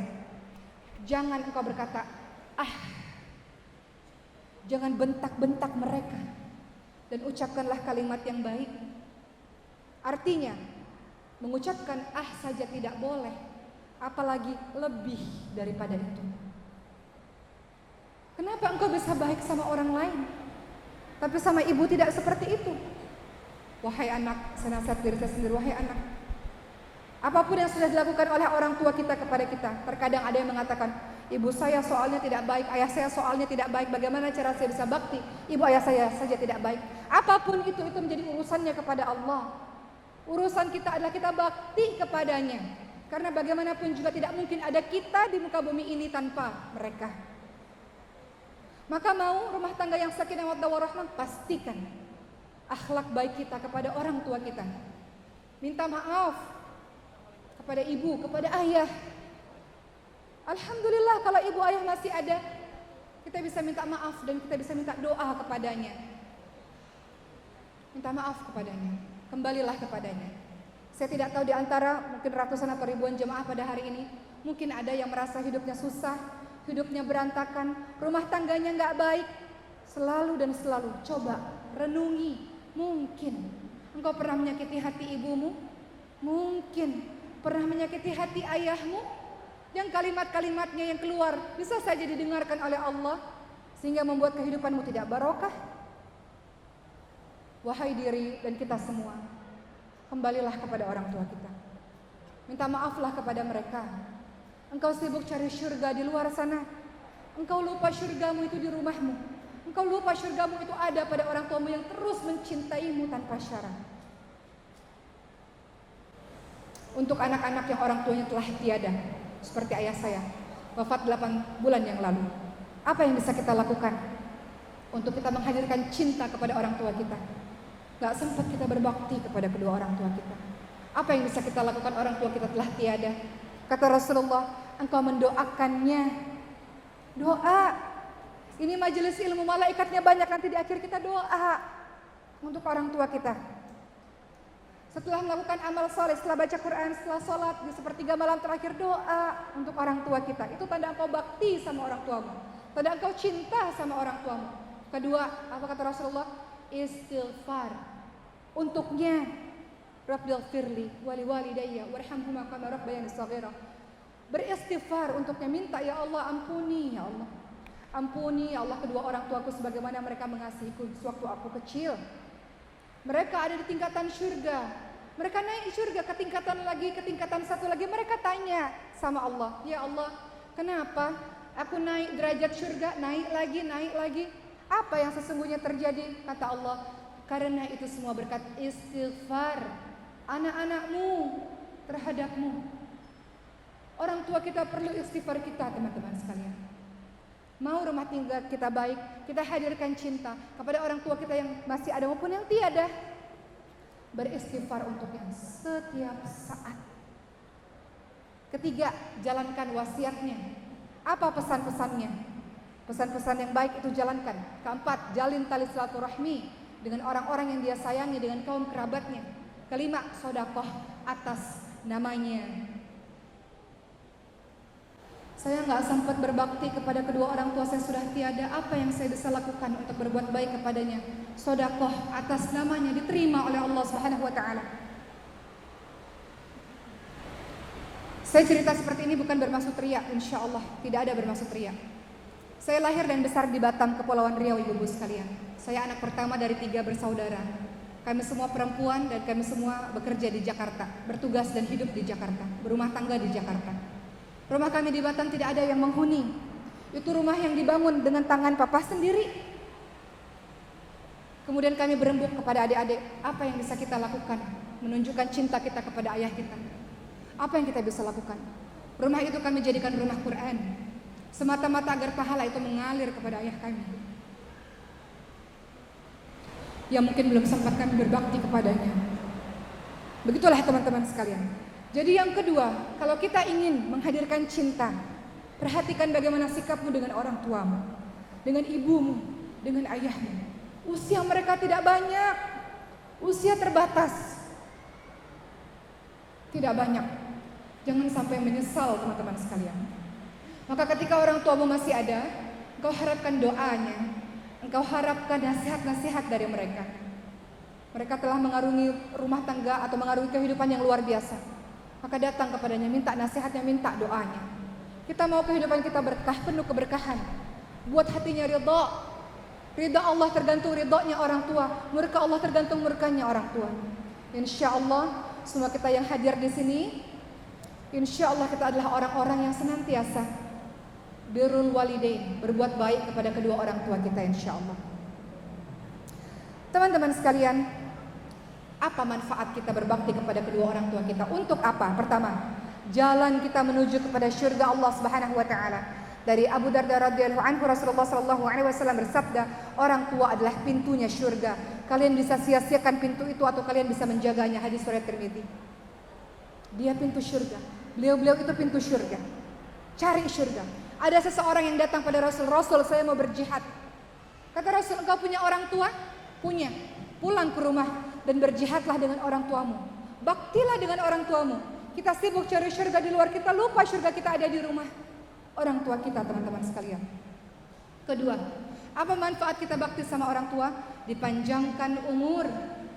Jangan engkau berkata, ah. Jangan bentak-bentak mereka. dan ucapkanlah kalimat yang baik. Artinya, mengucapkan saja tidak boleh, apalagi lebih daripada itu. Kenapa engkau bisa baik sama orang lain, tapi sama ibu tidak seperti itu? Wahai anak, saya nasihat diri saya sendiri, wahai anak, apapun yang sudah dilakukan oleh orang tua kita kepada kita, terkadang ada yang mengatakan, ibu saya soalnya tidak baik, ayah saya soalnya tidak baik, bagaimana cara saya bisa bakti? Ibu ayah saya saja tidak baik. Apapun itu menjadi urusannya kepada Allah. Urusan kita adalah kita bakti kepadanya. Karena bagaimanapun juga tidak mungkin ada kita di muka bumi ini tanpa mereka. Maka mau rumah tangga yang sakinah mawaddah warahmah, pastikan akhlak baik kita kepada orang tua kita. Minta maaf kepada ibu, kepada ayah. Alhamdulillah kalau ibu ayah masih ada, kita bisa minta maaf dan kita bisa minta doa kepadanya. Minta maaf kepadanya, kembalilah kepadanya. Saya tidak tahu di antara mungkin ratusan atau ribuan jemaah pada hari ini, mungkin ada yang merasa hidupnya susah, hidupnya berantakan, rumah tangganya nggak baik. Selalu dan selalu coba renungi, mungkin engkau pernah menyakiti hati ibumu, mungkin pernah menyakiti hati ayahmu, yang kalimat-kalimatnya yang keluar bisa saja didengarkan oleh Allah sehingga membuat kehidupanmu tidak barokah. Wahai diri dan kita semua, kembalilah kepada orang tua kita. Minta maaflah kepada mereka. Engkau sibuk cari surga di luar sana. Engkau lupa surgamu itu di rumahmu. Engkau lupa surgamu itu ada pada orang tuamu yang terus mencintaimu tanpa syarat. Untuk anak-anak yang orang tuanya telah tiada, seperti ayah saya, wafat 8 bulan yang lalu. Apa yang bisa kita lakukan untuk kita menghadirkan cinta kepada orang tua kita? Gak sempat kita berbakti kepada kedua orang tua kita. Apa yang bisa kita lakukan orang tua kita telah tiada? Kata Rasulullah, engkau mendoakannya. Doa. Ini majelis ilmu, malaikatnya banyak, nanti di akhir kita doa untuk orang tua kita. Setelah melakukan amal saleh, setelah baca Quran, setelah sholat, di sepertiga malam terakhir doa untuk orang tua kita. Itu tanda engkau bakti sama orang tuamu, tanda engkau cinta sama orang tuamu. Kedua, apa kata Rasulullah? Istighfar untuknya. Rabbighfirli wali walidayya warhamhuma kama rabbayani shaghira. Beristighfar untuknya, minta, ya Allah ampuni, ya Allah ampuni, ya Allah, kedua orang tuaku sebagaimana mereka mengasihiku sewaktu aku kecil. Mereka ada di tingkatan surga, mereka naik surga ke tingkatan satu lagi. Mereka tanya sama Allah, ya Allah, kenapa aku naik derajat surga, naik lagi? Apa yang sesungguhnya terjadi? Kata Allah, karena itu semua berkat istighfar anak-anakmu terhadapmu. Orang tua kita perlu istighfar kita, teman-teman sekalian. Mau rumah tangga kita baik, kita hadirkan cinta kepada orang tua kita yang masih ada maupun yang tiada. Beristighfar untuknya setiap saat. Ketiga, jalankan wasiatnya. Apa pesan-pesannya? Pesan-pesan yang baik itu jalankan. Keempat, jalin tali silaturahmi dengan orang-orang yang dia sayangi, dengan kaum kerabatnya. Kelima, sedekah atas namanya. Saya nggak sempat berbakti kepada kedua orang tua saya sudah tiada. Apa yang saya bisa lakukan untuk berbuat baik kepadanya? Sedekah atas namanya diterima oleh Allah Subhanahu wa taala. Saya cerita seperti ini bukan bermaksud riya, insya Allah tidak ada bermaksud riya. Saya lahir dan besar di Batam, Kepulauan Riau, ibu-ibu sekalian. Saya anak pertama dari 3 bersaudara. Kami semua perempuan dan kami semua bekerja di Jakarta, bertugas dan hidup di Jakarta, berumah tangga di Jakarta. Rumah kami di Batam tidak ada yang menghuni. Itu rumah yang dibangun dengan tangan papa sendiri. Kemudian kami berembuk kepada adik-adik, apa yang bisa kita lakukan? Menunjukkan cinta kita kepada ayah kita. Apa yang kita bisa lakukan? Rumah itu kami jadikan rumah Quran, semata-mata agar pahala itu mengalir kepada ayah kami yang mungkin belum sempat kami berbakti kepadanya. Begitulah teman-teman sekalian. Jadi yang kedua, kalau kita ingin menghadirkan cinta, perhatikan bagaimana sikapmu dengan orang tuamu, dengan ibumu, dengan ayahmu. Usia mereka tidak banyak, usia terbatas, tidak banyak. Jangan sampai menyesal teman-teman sekalian. Maka ketika orang tuamu masih ada, engkau harapkan doanya, engkau harapkan nasihat-nasihat dari mereka. Mereka telah mengarungi rumah tangga atau mengarungi kehidupan yang luar biasa. Maka datang kepadanya, minta nasihatnya, minta doanya. Kita mau kehidupan kita berkah, penuh keberkahan. Buat hatinya ridha. Ridha Allah tergantung ridhonya orang tua. Murka Allah tergantung murkanya orang tua. Insya Allah semua kita yang hadir di sini, insya Allah kita adalah orang-orang yang senantiasa birrul walidain, berbuat baik kepada kedua orang tua kita insya Allah. Teman-teman sekalian, apa manfaat kita berbakti kepada kedua orang tua kita? Untuk apa? Pertama, jalan kita menuju kepada syurga Allah Subhanahu wa taala. Dari Abu Darda radhiyallahu anhu, Rasulullah sallallahu alaihi wasallam bersabda, orang tua adalah pintunya syurga. Kalian bisa sia-siakan pintu itu atau kalian bisa menjaganya. Hadis riwayat Tirmidzi. Dia pintu syurga. Beliau itu pintu syurga. Cari syurga. Ada seseorang yang datang pada Rasul, Rasul saya mau berjihad. Kata Rasul, engkau punya orang tua? Punya. Pulang ke rumah dan berjihadlah dengan orang tuamu. Baktilah dengan orang tuamu. Kita sibuk cari syurga di luar, kita lupa syurga kita ada di rumah orang tua kita, teman-teman sekalian. Kedua, apa manfaat kita bakti sama orang tua? Dipanjangkan umur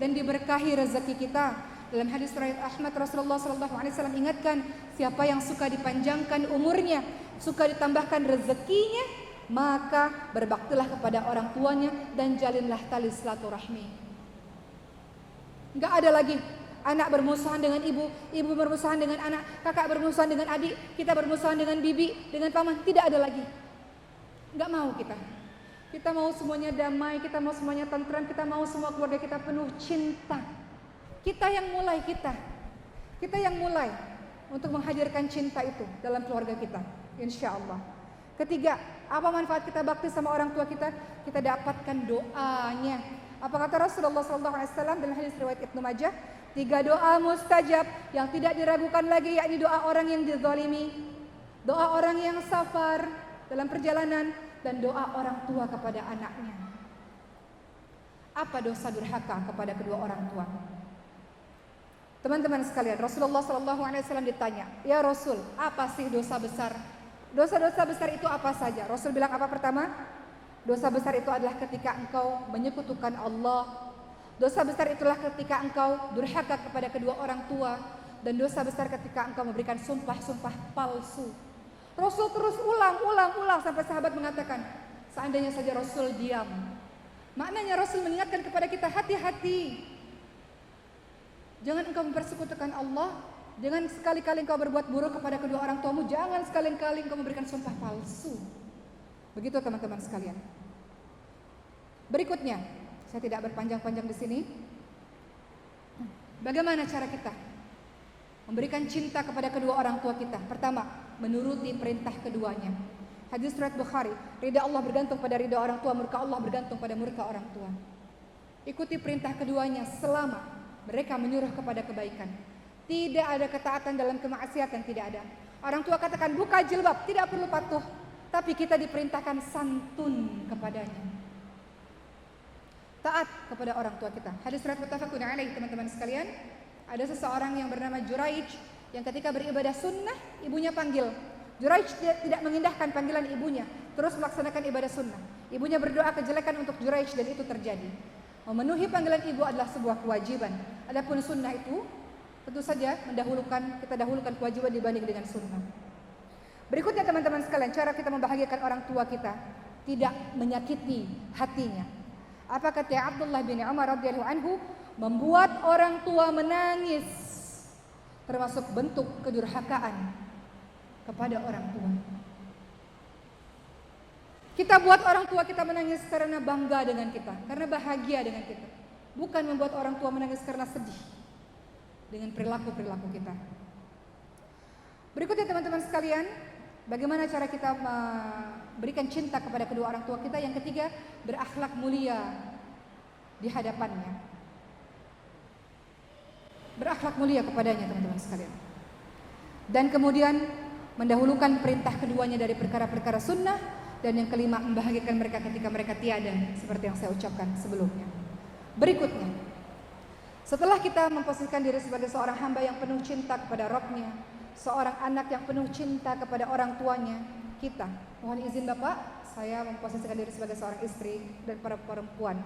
dan diberkahi rezeki kita. Dalam hadis riwayat Ahmad, Rasulullah SAW ingatkan, siapa yang suka dipanjangkan umurnya, suka ditambahkan rezekinya, maka berbaktilah kepada orang tuanya dan jalinlah tali silaturahmi. Enggak ada lagi anak bermusuhan dengan ibu, ibu bermusuhan dengan anak, kakak bermusuhan dengan adik, kita bermusuhan dengan bibi, dengan paman. Tidak ada lagi. Enggak mau kita. Kita mau semuanya damai, kita mau semuanya tentram, kita mau semua keluarga kita penuh cinta. Kita yang mulai kita yang mulai untuk menghadirkan cinta itu dalam keluarga kita, insya Allah. Ketiga, apa manfaat kita bakti sama orang tua kita? Kita dapatkan doanya. Apa kata Rasulullah SAW dalam hadis riwayat Ibnu Majah? 3 doa mustajab yang tidak diragukan lagi, yakni doa orang yang dizalimi, doa orang yang safar dalam perjalanan, dan doa orang tua kepada anaknya. Apa dosa durhaka kepada kedua orang tua? Teman-teman sekalian, Rasulullah SAW ditanya, ya Rasul, apa sih dosa besar? Dosa-dosa besar itu apa saja? Rasul bilang apa pertama? Dosa besar itu adalah ketika engkau menyekutukan Allah. Dosa besar itulah ketika engkau durhaka kepada kedua orang tua. Dan dosa besar ketika engkau memberikan sumpah-sumpah palsu. Rasul terus ulang sampai sahabat mengatakan, seandainya saja Rasul diam. Maknanya Rasul mengingatkan kepada kita, hati-hati. Jangan engkau mempersekutukan Allah. Jangan sekali-kali engkau berbuat buruk kepada kedua orang tuamu. Jangan sekali-kali engkau memberikan sumpah palsu. Begitu teman-teman sekalian. Berikutnya, saya tidak berpanjang-panjang di sini. Bagaimana cara kita memberikan cinta kepada kedua orang tua kita? Pertama, menuruti perintah keduanya. Hadis riwayat Bukhari, ridha Allah bergantung pada ridha orang tua, murka Allah bergantung pada murka orang tua. Ikuti perintah keduanya selama mereka menyuruh kepada kebaikan. Tidak ada ketaatan dalam kemaksiatan, tidak ada. Orang tua katakan buka jilbab, tidak perlu patuh, tapi kita diperintahkan santun kepadanya. Taat kepada orang tua kita. Hadis riwayat muttafaqun alaih, teman-teman sekalian. Ada seseorang yang bernama Juraij yang ketika beribadah sunnah, ibunya panggil. Juraij tidak mengindahkan panggilan ibunya, terus melaksanakan ibadah sunnah. Ibunya berdoa kejelekan untuk Juraij dan itu terjadi. Memenuhi panggilan ibu adalah sebuah kewajiban. Adapun sunnah itu tentu saja kita dahulukan kewajiban dibanding dengan sunnah. Berikutnya teman-teman sekalian, cara kita membahagiakan orang tua kita, tidak menyakiti hatinya. Apa kata Abdullah bin Umar radhiyallahu anhu? Membuat orang tua menangis termasuk bentuk kedurhakaan kepada orang tua. Kita buat orang tua kita menangis karena bangga dengan kita, karena bahagia dengan kita. Bukan membuat orang tua menangis karena sedih dengan perilaku-perilaku kita. Berikutnya teman-teman sekalian, bagaimana cara kita memberikan cinta kepada kedua orang tua kita? Yang ketiga, berakhlak mulia di hadapannya. Berakhlak mulia kepadanya teman-teman sekalian. Dan kemudian mendahulukan perintah keduanya dari perkara-perkara sunnah. Dan yang kelima, membahagiakan mereka ketika mereka tiada, seperti yang saya ucapkan sebelumnya. Berikutnya, setelah kita memposisikan diri sebagai seorang hamba yang penuh cinta kepada Rabb-Nya, seorang anak yang penuh cinta kepada orang tuanya, kita, mohon izin Bapak, saya memposisikan diri sebagai seorang istri dan para perempuan.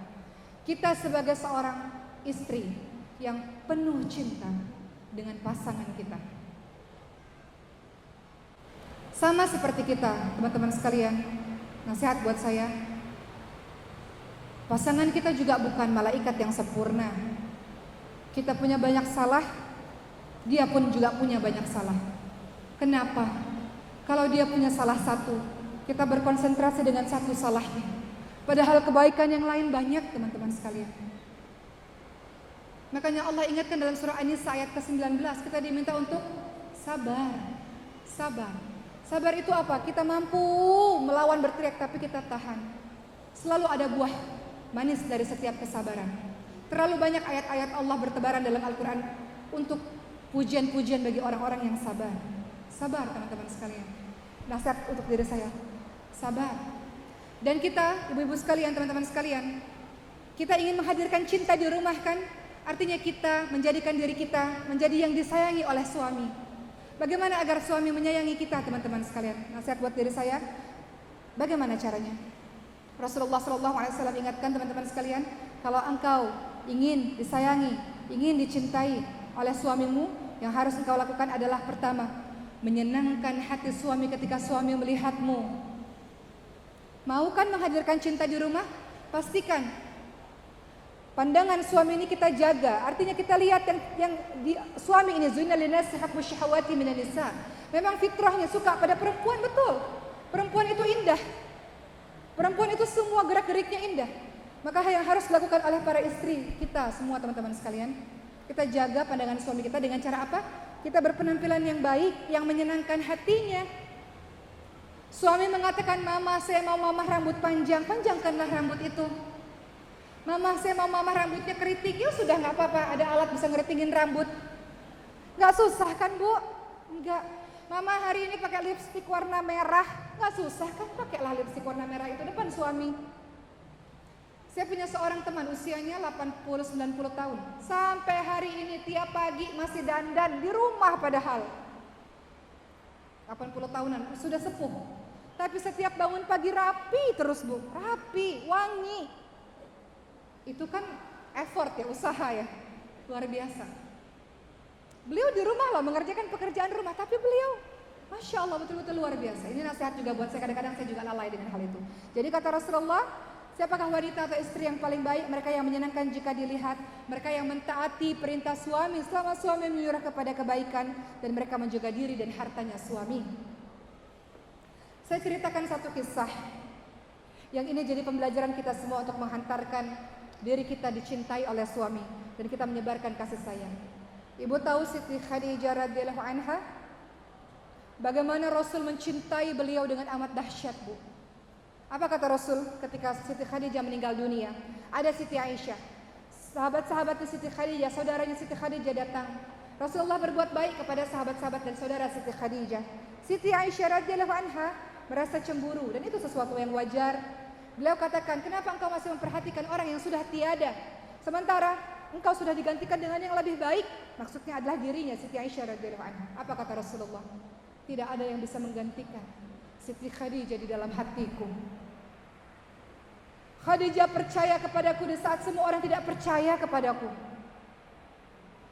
Kita sebagai seorang istri yang penuh cinta dengan pasangan kita. Sama seperti kita, teman-teman sekalian, nasihat buat saya, pasangan kita juga bukan malaikat yang sempurna. Kita punya banyak salah, dia pun juga punya banyak salah. Kenapa? Kalau dia punya salah satu, kita berkonsentrasi dengan satu salahnya. Padahal kebaikan yang lain banyak, teman-teman sekalian. Makanya Allah ingatkan dalam surah An-Nisa ayat ke-19, kita diminta untuk sabar. Sabar. Sabar itu apa? Kita mampu melawan berteriak tapi kita tahan. Selalu ada buah manis dari setiap kesabaran. Terlalu banyak ayat-ayat Allah bertebaran dalam Al-Quran untuk pujian-pujian bagi orang-orang yang sabar. Sabar, teman-teman sekalian. Nasihat untuk diri saya, sabar. Dan kita, ibu-ibu sekalian, teman-teman sekalian, kita ingin menghadirkan cinta di rumah kan? Artinya kita menjadikan diri kita menjadi yang disayangi oleh suami. Bagaimana agar suami menyayangi kita, teman-teman sekalian? Nasihat buat diri saya, bagaimana caranya? Rasulullah SAW ingatkan teman-teman sekalian, kalau engkau ingin disayangi, ingin dicintai oleh suamimu, yang harus engkau lakukan adalah pertama, menyenangkan hati suami ketika suami melihatmu. Mau kan menghadirkan cinta di rumah? Pastikan pandangan suami ini kita jaga. Artinya kita lihat yang di suami ini, zuina linasi hubbu syahawati minan nisa. Memang fitrahnya suka pada perempuan, betul. Perempuan itu indah. Perempuan itu semua gerak-geriknya indah. Maka yang harus dilakukan oleh para istri kita semua, teman-teman sekalian, kita jaga pandangan suami kita dengan cara apa? Kita berpenampilan yang baik, yang menyenangkan hatinya. Suami mengatakan, "Mama, saya mau mama rambut panjang." Panjangkanlah rambut itu. "Mama, saya mau mama rambutnya keriting." Ya sudah, nggak apa-apa, ada alat bisa ngeritingin rambut. Nggak susah kan, Bu? Enggak. "Mama, hari ini pakai lipstik warna merah." Nggak susah kan, pakailah lipstik warna merah itu depan suami. Saya punya seorang teman usianya 80-90 tahun. Sampai hari ini tiap pagi masih dandan di rumah padahal. 80 tahunan, sudah sepuh. Tapi setiap bangun pagi rapi terus, Bu. Rapi, wangi. Itu kan effort ya, usaha ya. Luar biasa. Beliau di rumah loh mengerjakan pekerjaan rumah, tapi beliau Masya Allah betul-betul luar biasa. Ini nasihat juga buat saya, kadang-kadang saya juga lalai dengan hal itu. Jadi kata Rasulullah, siapakah wanita atau istri yang paling baik? Mereka yang menyenangkan jika dilihat, mereka yang mentaati perintah suami selama suami menyuruh kepada kebaikan, dan mereka menjaga diri dan hartanya suami. Saya ceritakan satu kisah yang ini jadi pembelajaran kita semua untuk menghantarkan diri kita dicintai oleh suami dan kita menyebarkan kasih sayang. Ibu tahu Siti Khadijah radhiyallahu anha? Bagaimana Rasul mencintai beliau dengan amat dahsyat, Bu. Apa kata Rasul ketika Siti Khadijah meninggal dunia? Ada Siti Aisyah, sahabat-sahabat Siti Khadijah, saudaranya Siti Khadijah datang. Rasulullah berbuat baik kepada sahabat-sahabat dan saudara Siti Khadijah. Siti Aisyah radhiyallahu anha merasa cemburu dan itu sesuatu yang wajar. Beliau katakan, "Kenapa engkau masih memperhatikan orang yang sudah tiada, sementara engkau sudah digantikan dengan yang lebih baik?" Maksudnya adalah dirinya Siti Aisyah radhiyallahu anha. Apa kata Rasulullah? "Tidak ada yang bisa menggantikan Siti Khadijah di dalam hatiku. Khadijah percaya kepadaku di saat semua orang tidak percaya kepadaku.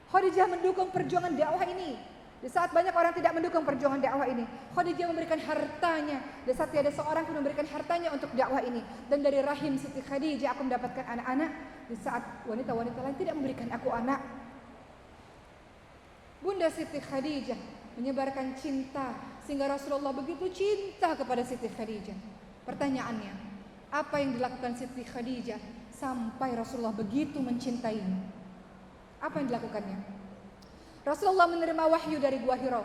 Khadijah mendukung perjuangan dakwah ini di saat banyak orang tidak mendukung perjuangan dakwah ini. Khadijah memberikan hartanya di saat tiada seorang pun memberikan hartanya untuk dakwah ini. Dan dari rahim Siti Khadijah aku mendapatkan anak-anak di saat wanita-wanita lain tidak memberikan aku anak." Bunda Siti Khadijah menyebarkan cinta sehingga Rasulullah begitu cinta kepada Siti Khadijah. Pertanyaannya, apa yang dilakukan Siti Khadijah sampai Rasulullah begitu mencintainya? Apa yang dilakukannya? Rasulullah menerima wahyu dari Gua Hira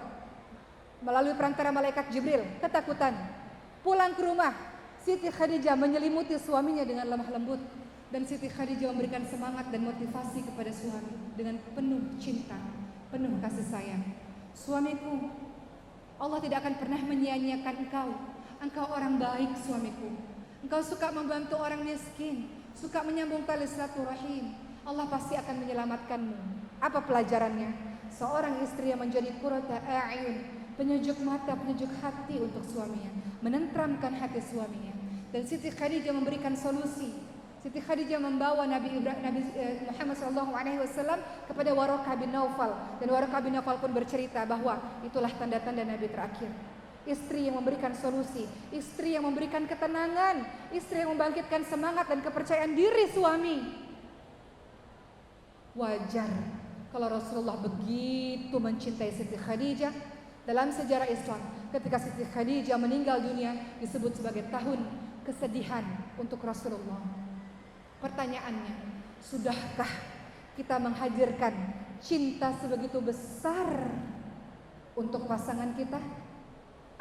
melalui perantara malaikat Jibril, ketakutan. Pulang ke rumah, Siti Khadijah menyelimuti suaminya dengan lemah lembut, dan Siti Khadijah memberikan semangat dan motivasi kepada suami dengan penuh cinta, penuh kasih sayang. "Suamiku, Allah tidak akan pernah menyia-nyiakan engkau. Engkau orang baik, suamiku. Engkau suka membantu orang miskin, suka menyambung tali silaturahim. Allah pasti akan menyelamatkanmu." Apa pelajarannya? Seorang istri yang menjadi qurrata a'yun, penyejuk mata, penyejuk hati untuk suaminya, menenteramkan hati suaminya. Dan Siti Khadijah memberikan solusi. Siti Khadijah membawa Nabi Muhammad SAW kepada Waraqah bin Naufal, dan Waraqah bin Naufal pun bercerita bahwa itulah tanda-tanda Nabi terakhir. Istri yang memberikan solusi, istri yang memberikan ketenangan, istri yang membangkitkan semangat dan kepercayaan diri suami. Wajar kalau Rasulullah begitu mencintai Siti Khadijah. Dalam sejarah Islam, ketika Siti Khadijah meninggal dunia disebut sebagai tahun kesedihan untuk Rasulullah. Pertanyaannya, sudahkah kita menghadirkan cinta sebegitu besar untuk pasangan kita?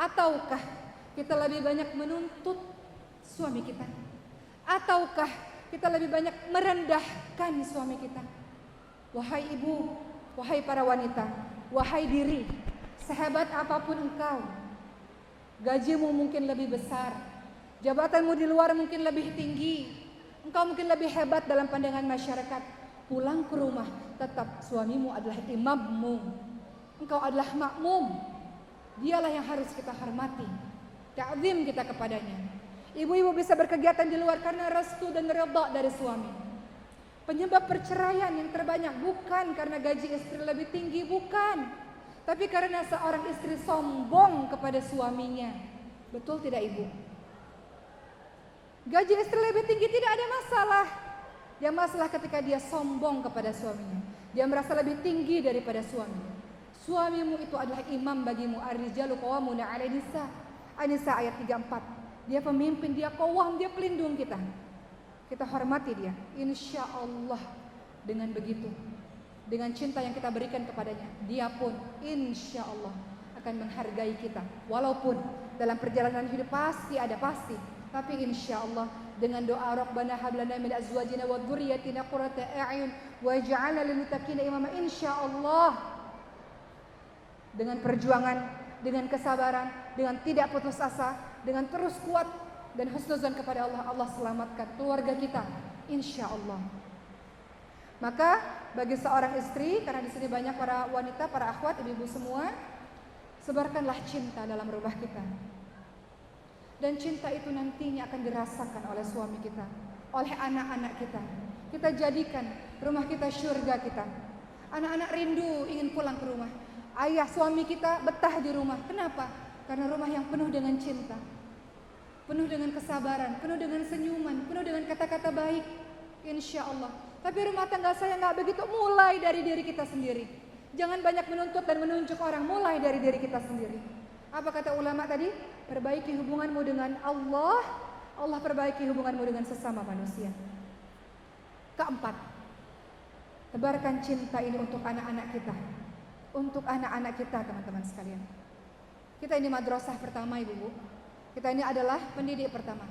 Ataukah kita lebih banyak menuntut suami kita? Ataukah kita lebih banyak merendahkan suami kita? Wahai ibu, wahai para wanita, wahai diri, sehebat apapun engkau, gajimu mungkin lebih besar, jabatanmu di luar mungkin lebih tinggi, engkau mungkin lebih hebat dalam pandangan masyarakat, pulang ke rumah tetap suamimu adalah imammu, engkau adalah makmum. Dialah yang harus kita hormati, ta'zim kita kepadanya. Ibu-ibu bisa berkegiatan di luar karena restu dan ridha dari suami. Penyebab perceraian yang terbanyak bukan karena gaji istri lebih tinggi, bukan, tapi karena seorang istri sombong kepada suaminya. Betul tidak ibu? Gaji istri lebih tinggi tidak ada masalah. Yang masalah ketika dia sombong kepada suaminya. Dia merasa lebih tinggi daripada suaminya. Suamimu itu adalah imam bagimu. Ar-rijalu qawwamuna 'ala nisa. An-Nisa ayat 34. Dia pemimpin, dia qawwam, dia pelindung kita. Kita hormati dia. Insya Allah dengan begitu, dengan cinta yang kita berikan kepadanya, dia pun insya Allah akan menghargai kita. Walaupun dalam perjalanan hidup pasti ada, tapi insya Allah dengan doa Rabbana hab lana min azwajina wa dzurriyyatina qurrata a'yun waj'alna lil muttaqina imama, insya Allah dengan perjuangan, dengan kesabaran, dengan tidak putus asa, dengan terus kuat dan husnuzan kepada Allah, Allah selamatkan keluarga kita insya Allah. Maka bagi seorang istri, karena di sini banyak para wanita, para akhwat, ibu-ibu semua, sebarkanlah cinta dalam rumah kita. Dan cinta itu nantinya akan dirasakan oleh suami kita, oleh anak-anak kita. Kita jadikan rumah kita surga kita. Anak-anak rindu ingin pulang ke rumah. Ayah suami kita betah di rumah. Kenapa? Karena rumah yang penuh dengan cinta, penuh dengan kesabaran, penuh dengan senyuman, penuh dengan kata-kata baik. Insya Allah. Tapi rumah tangga saya nggak begitu. Mulai dari diri kita sendiri. Jangan banyak menuntut dan menunjuk orang. Mulai dari diri kita sendiri. Apa kata ulama tadi? Perbaiki hubunganmu dengan Allah, Allah perbaiki hubunganmu dengan sesama manusia. Keempat, tebarkan cinta ini untuk anak-anak kita. Untuk anak-anak kita, teman-teman sekalian. Kita ini madrasah pertama, ibu-ibu. Kita ini adalah pendidik pertama.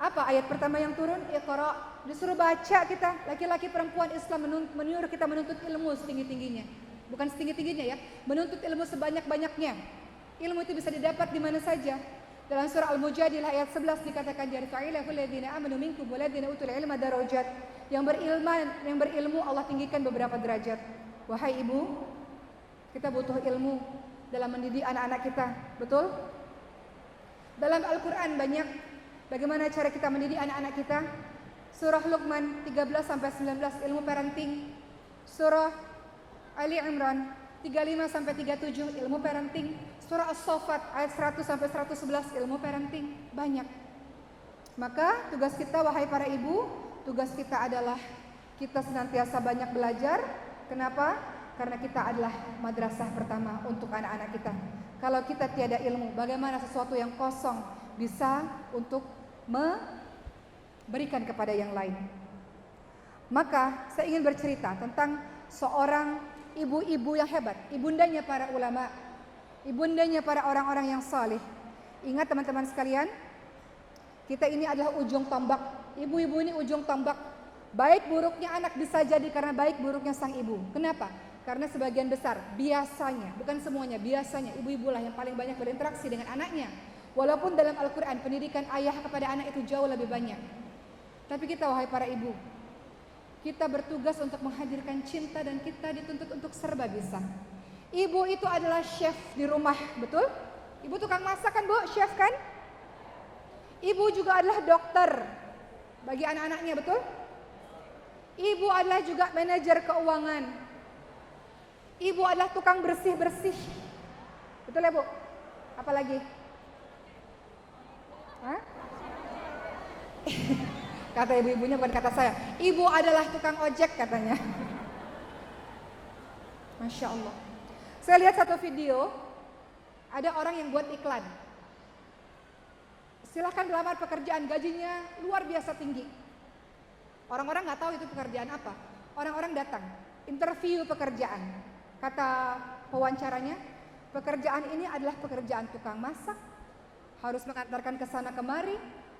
Apa ayat pertama yang turun? Iqra. Disuruh baca kita. Laki-laki perempuan Islam menyuruh kita menuntut ilmu setinggi-tingginya. Bukan setinggi-tingginya ya, menuntut ilmu sebanyak-banyaknya. Ilmu itu bisa didapat di mana saja. Dalam surah Al-Mujadilah ayat 11 dikatakan yarfa'illahu alladziina aamanu minkum walladziina utul ilma darajat. Yang berilmu Allah tinggikan beberapa derajat. Wahai ibu, kita butuh ilmu dalam mendidik anak-anak kita, betul? Dalam Al-Quran banyak bagaimana cara kita mendidik anak-anak kita. Surah Luqman 13-19 ilmu parenting. Surah Ali Imran 35-37 ilmu parenting. Surah As-Saffat ayat 100-111 ilmu parenting. Banyak. Maka tugas kita wahai para ibu, tugas kita adalah kita senantiasa banyak belajar. Kenapa? Karena kita adalah madrasah pertama untuk anak-anak kita. Kalau kita tiada ilmu, bagaimana sesuatu yang kosong bisa untuk memberikan kepada yang lain? Maka saya ingin bercerita tentang seorang ibu-ibu yang hebat, ibundanya para ulama, ibundanya para orang-orang yang saleh. Ingat teman-teman sekalian, kita ini adalah ujung tombak. Ibu-ibu ini ujung tombak. Baik buruknya anak bisa jadi karena baik buruknya sang ibu. Kenapa? Karena sebagian besar, biasanya, bukan semuanya, biasanya ibu-ibu lah yang paling banyak berinteraksi dengan anaknya. Walaupun dalam Al-Quran pendidikan ayah kepada anak itu jauh lebih banyak. Tapi kita wahai para ibu, kita bertugas untuk menghadirkan cinta dan kita dituntut untuk serba bisa. Ibu itu adalah chef di rumah, betul? Ibu tukang masak kan bu, chef kan? Ibu juga adalah dokter bagi anak-anaknya, betul? Ibu adalah juga manajer keuangan. Ibu adalah tukang bersih-bersih. Betul ya, Bu? Apalagi? Hah? Kata ibu-ibunya, bukan kata saya. Ibu adalah tukang ojek katanya. Masya Allah. Saya lihat satu video, ada orang yang buat iklan. Silahkan melamar pekerjaan, gajinya luar biasa tinggi. Orang-orang nggak tahu itu pekerjaan apa. Orang-orang datang, interview pekerjaan. Kata pewawancaranya, pekerjaan ini adalah pekerjaan tukang masak, harus mengantarkan ke sana kemari,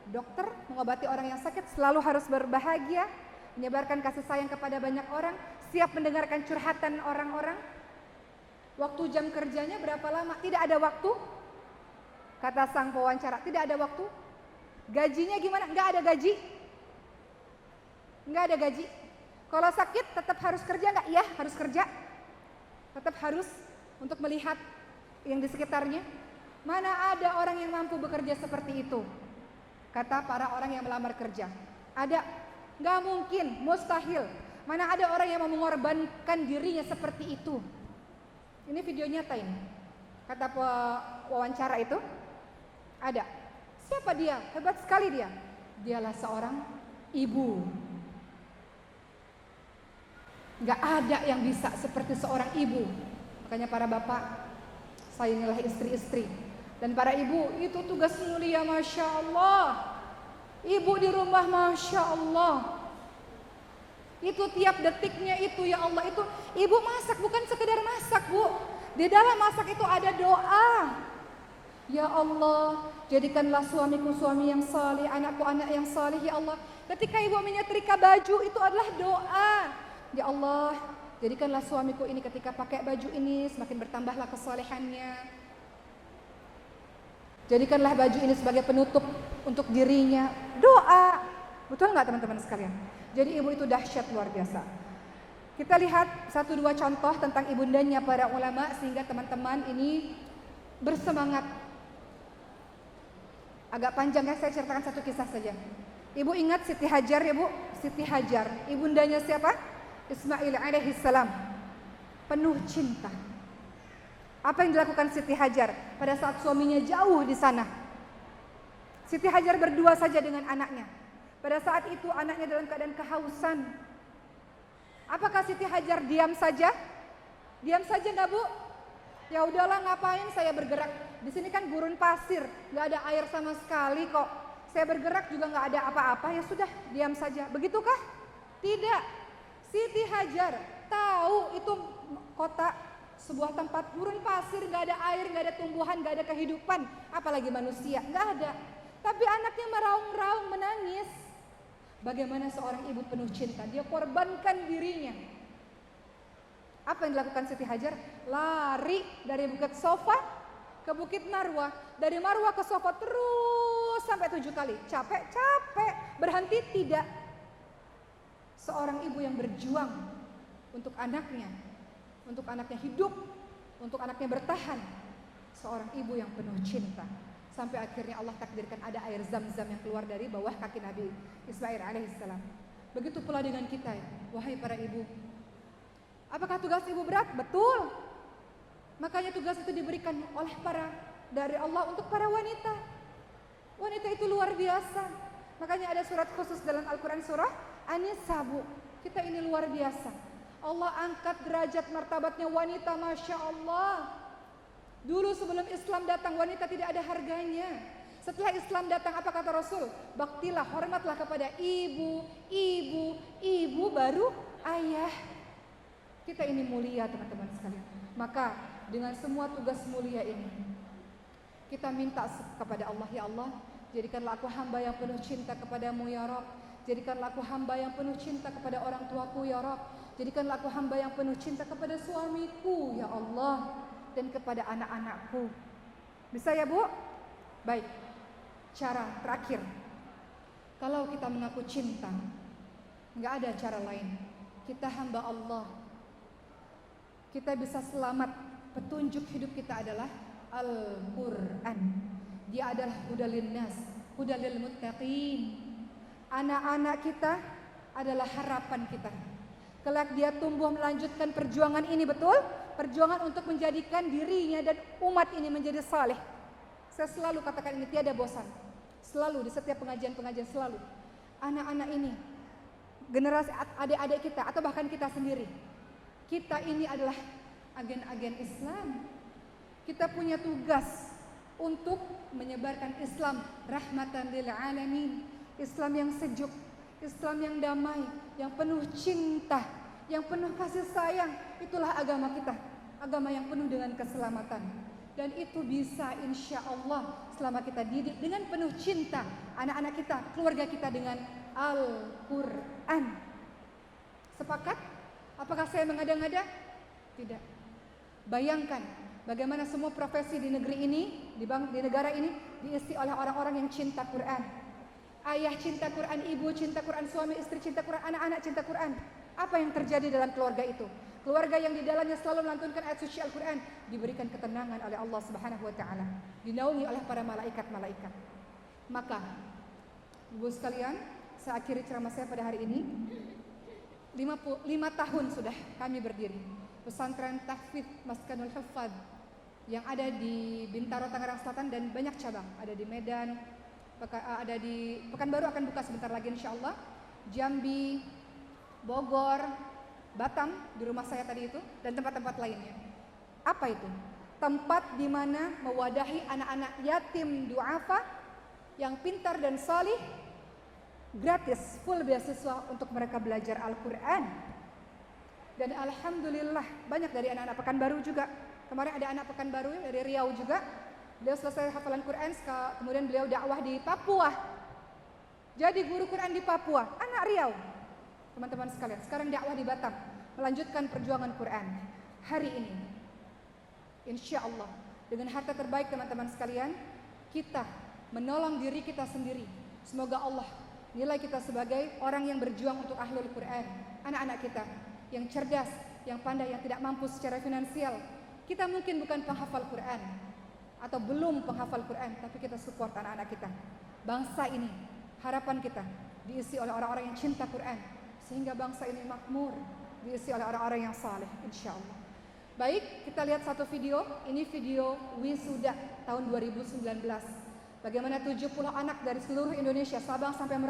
dokter, mengobati orang yang sakit, selalu harus berbahagia, menyebarkan kasih sayang kepada banyak orang, siap mendengarkan curhatan orang-orang. Waktu jam kerjanya berapa lama? Tidak ada waktu. Kata sang pewawancara, tidak ada waktu. Gajinya gimana? Nggak ada gaji. Nggak ada gaji. Kalau sakit tetap harus kerja nggak? Iya, harus kerja. Tetap harus untuk melihat yang di sekitarnya. Mana ada orang yang mampu bekerja seperti itu? Kata para orang yang melamar kerja. Ada? Nggak mungkin, mustahil. Mana ada orang yang mau mengorbankan dirinya seperti itu? Ini video nyata ini. Kata pewawancara itu, ada. Siapa dia? Hebat sekali dia. Dialah seorang ibu. Gak ada yang bisa seperti seorang ibu. Makanya para bapak, sayangilah istri-istri. Dan para ibu, itu tugas mulia, Masya Allah. Ibu di rumah, Masya Allah. Itu tiap detiknya itu, ya Allah, itu ibu masak bukan sekedar masak, Bu. Di dalam masak itu ada doa. Ya Allah, jadikanlah suamiku suami yang saleh, anakku anak yang saleh, ya Allah. Ketika ibu menyetrika baju, itu adalah doa. Ya Allah, jadikanlah suamiku ini ketika pakai baju ini semakin bertambahlah kesalehannya. Jadikanlah baju ini sebagai penutup untuk dirinya. Doa. Betul nggak teman-teman sekalian? Jadi ibu itu dahsyat luar biasa. Kita lihat satu dua contoh tentang ibundanya para ulama sehingga teman-teman ini bersemangat. Agak panjang ya, saya ceritakan satu kisah saja. Ibu ingat Siti Hajar ya Bu? Siti Hajar, ibundanya siapa? Ismail alaihissalam. Penuh cinta. Apa yang dilakukan Siti Hajar pada saat suaminya jauh di sana? Siti Hajar berdua saja dengan anaknya. Pada saat itu anaknya dalam keadaan kehausan. Apakah Siti Hajar diam saja? Diam saja nggak Bu? Ya udahlah, ngapain saya bergerak? Di sini kan gurun pasir, nggak ada air sama sekali kok. Saya bergerak juga nggak ada apa-apa, ya sudah diam saja. Begitukah? Tidak. Siti Hajar tahu itu kota sebuah tempat gurun pasir, nggak ada air, nggak ada tumbuhan, nggak ada kehidupan, apalagi manusia, nggak ada. Tapi anaknya meraung-raung menangis. Bagaimana seorang ibu penuh cinta, dia korbankan dirinya. Apa yang dilakukan Siti Hajar? Lari dari Bukit Sofa ke Bukit Marwah, dari Marwah ke Sofa terus sampai 7 kali. Capek, berhenti tidak. Seorang ibu yang berjuang untuk anaknya hidup, untuk anaknya bertahan. Seorang ibu yang penuh cinta. Sampai akhirnya Allah takdirkan ada air zam-zam yang keluar dari bawah kaki Nabi Ismail alaihissalam. Begitu pula dengan kita ya, wahai para ibu. Apakah tugas ibu berat? Betul. Makanya tugas itu diberikan dari Allah untuk para wanita. Wanita itu luar biasa. Makanya ada surat khusus dalam Al-Quran surah An-Nisa, Bu. Kita ini luar biasa. Allah angkat derajat martabatnya wanita, Masya Allah. Dulu sebelum Islam datang, wanita tidak ada harganya. Setelah Islam datang, apa kata Rasul? Baktilah, hormatlah kepada ibu, baru ayah. Kita ini mulia teman-teman sekalian. Maka dengan semua tugas mulia ini, kita minta kepada Allah, ya Allah, jadikanlah aku hamba yang penuh cinta kepadamu ya Rabb. Jadikanlah aku hamba yang penuh cinta kepada orang tuaku ya Rabb. Jadikanlah aku hamba yang penuh cinta kepada suamiku ya Allah, dan kepada anak-anakku. Bisa ya Bu? Baik. Cara terakhir, kalau kita mengaku cinta, nggak ada cara lain. Kita hamba Allah. Kita bisa selamat. Petunjuk hidup kita adalah Al-Quran. Dia adalah hudal linnas. hudal lil muttaqin. Anak-anak kita adalah harapan kita. Kelak dia tumbuh melanjutkan perjuangan ini, betul? Perjuangan untuk menjadikan dirinya dan umat ini menjadi saleh. Saya selalu katakan ini, tiada bosan. Selalu di setiap pengajian-pengajian selalu. Anak-anak ini, generasi adik-adik kita atau bahkan kita sendiri. Kita ini adalah agen-agen Islam. Kita punya tugas untuk menyebarkan Islam rahmatan lil alamin. Islam yang sejuk, Islam yang damai, yang penuh cinta, yang penuh kasih sayang. Itulah agama kita, agama yang penuh dengan keselamatan. Dan itu bisa insya Allah selama kita didik dengan penuh cinta anak-anak kita, keluarga kita dengan Al-Quran. Sepakat? Apakah saya mengada-ngada? Tidak. Bayangkan bagaimana semua profesi di negeri ini, di negara ini diisi oleh orang-orang yang cinta Quran. Ayah cinta Quran, ibu cinta Quran, suami istri cinta Quran, anak-anak cinta Quran. Apa yang terjadi dalam keluarga itu? Keluarga yang di dalamnya selalu melantunkan ayat suci Al-Quran diberikan ketenangan oleh Allah Subhanahu wa taala, dinaungi oleh para malaikat-malaikat. Maka Ibu sekalian, saya akhiri ceramah saya pada hari ini. 5 tahun sudah kami berdiri. Pesantren Tahfidz Maskanul Huffaz yang ada di Bintaro, Tangerang Selatan dan banyak cabang. Ada di Medan, ada di Pekanbaru akan buka sebentar lagi insyaallah. Jambi, Bogor, Batam di rumah saya tadi itu dan tempat-tempat lainnya. Apa itu? Tempat di mana mewadahi anak-anak yatim duafa yang pintar dan salih, gratis, full beasiswa untuk mereka belajar Al-Quran. Dan alhamdulillah banyak dari anak-anak Pekanbaru juga. Kemarin ada anak Pekanbaru dari Riau juga. Beliau selesai hafalan Quran, kemudian beliau dakwah di Papua. Jadi guru Quran di Papua, anak Riau. Teman-teman sekalian, sekarang dakwah di Batam, melanjutkan perjuangan Quran. Hari ini, insya Allah, dengan harta terbaik teman-teman sekalian, kita menolong diri kita sendiri. Semoga Allah nilai kita sebagai orang yang berjuang untuk ahlul Quran. Anak-anak kita yang cerdas, yang pandai, yang tidak mampu secara finansial. Kita mungkin bukan penghafal Quran atau belum penghafal Quran, tapi kita support anak-anak kita. Bangsa ini, harapan kita diisi oleh orang-orang yang cinta Quran, sehingga bangsa ini makmur, diisi oleh orang-orang yang saleh, insya Allah. Baik, kita lihat satu video. Ini video wisuda tahun 2019. Bagaimana 70 anak dari seluruh Indonesia, Sabang sampai Merauke,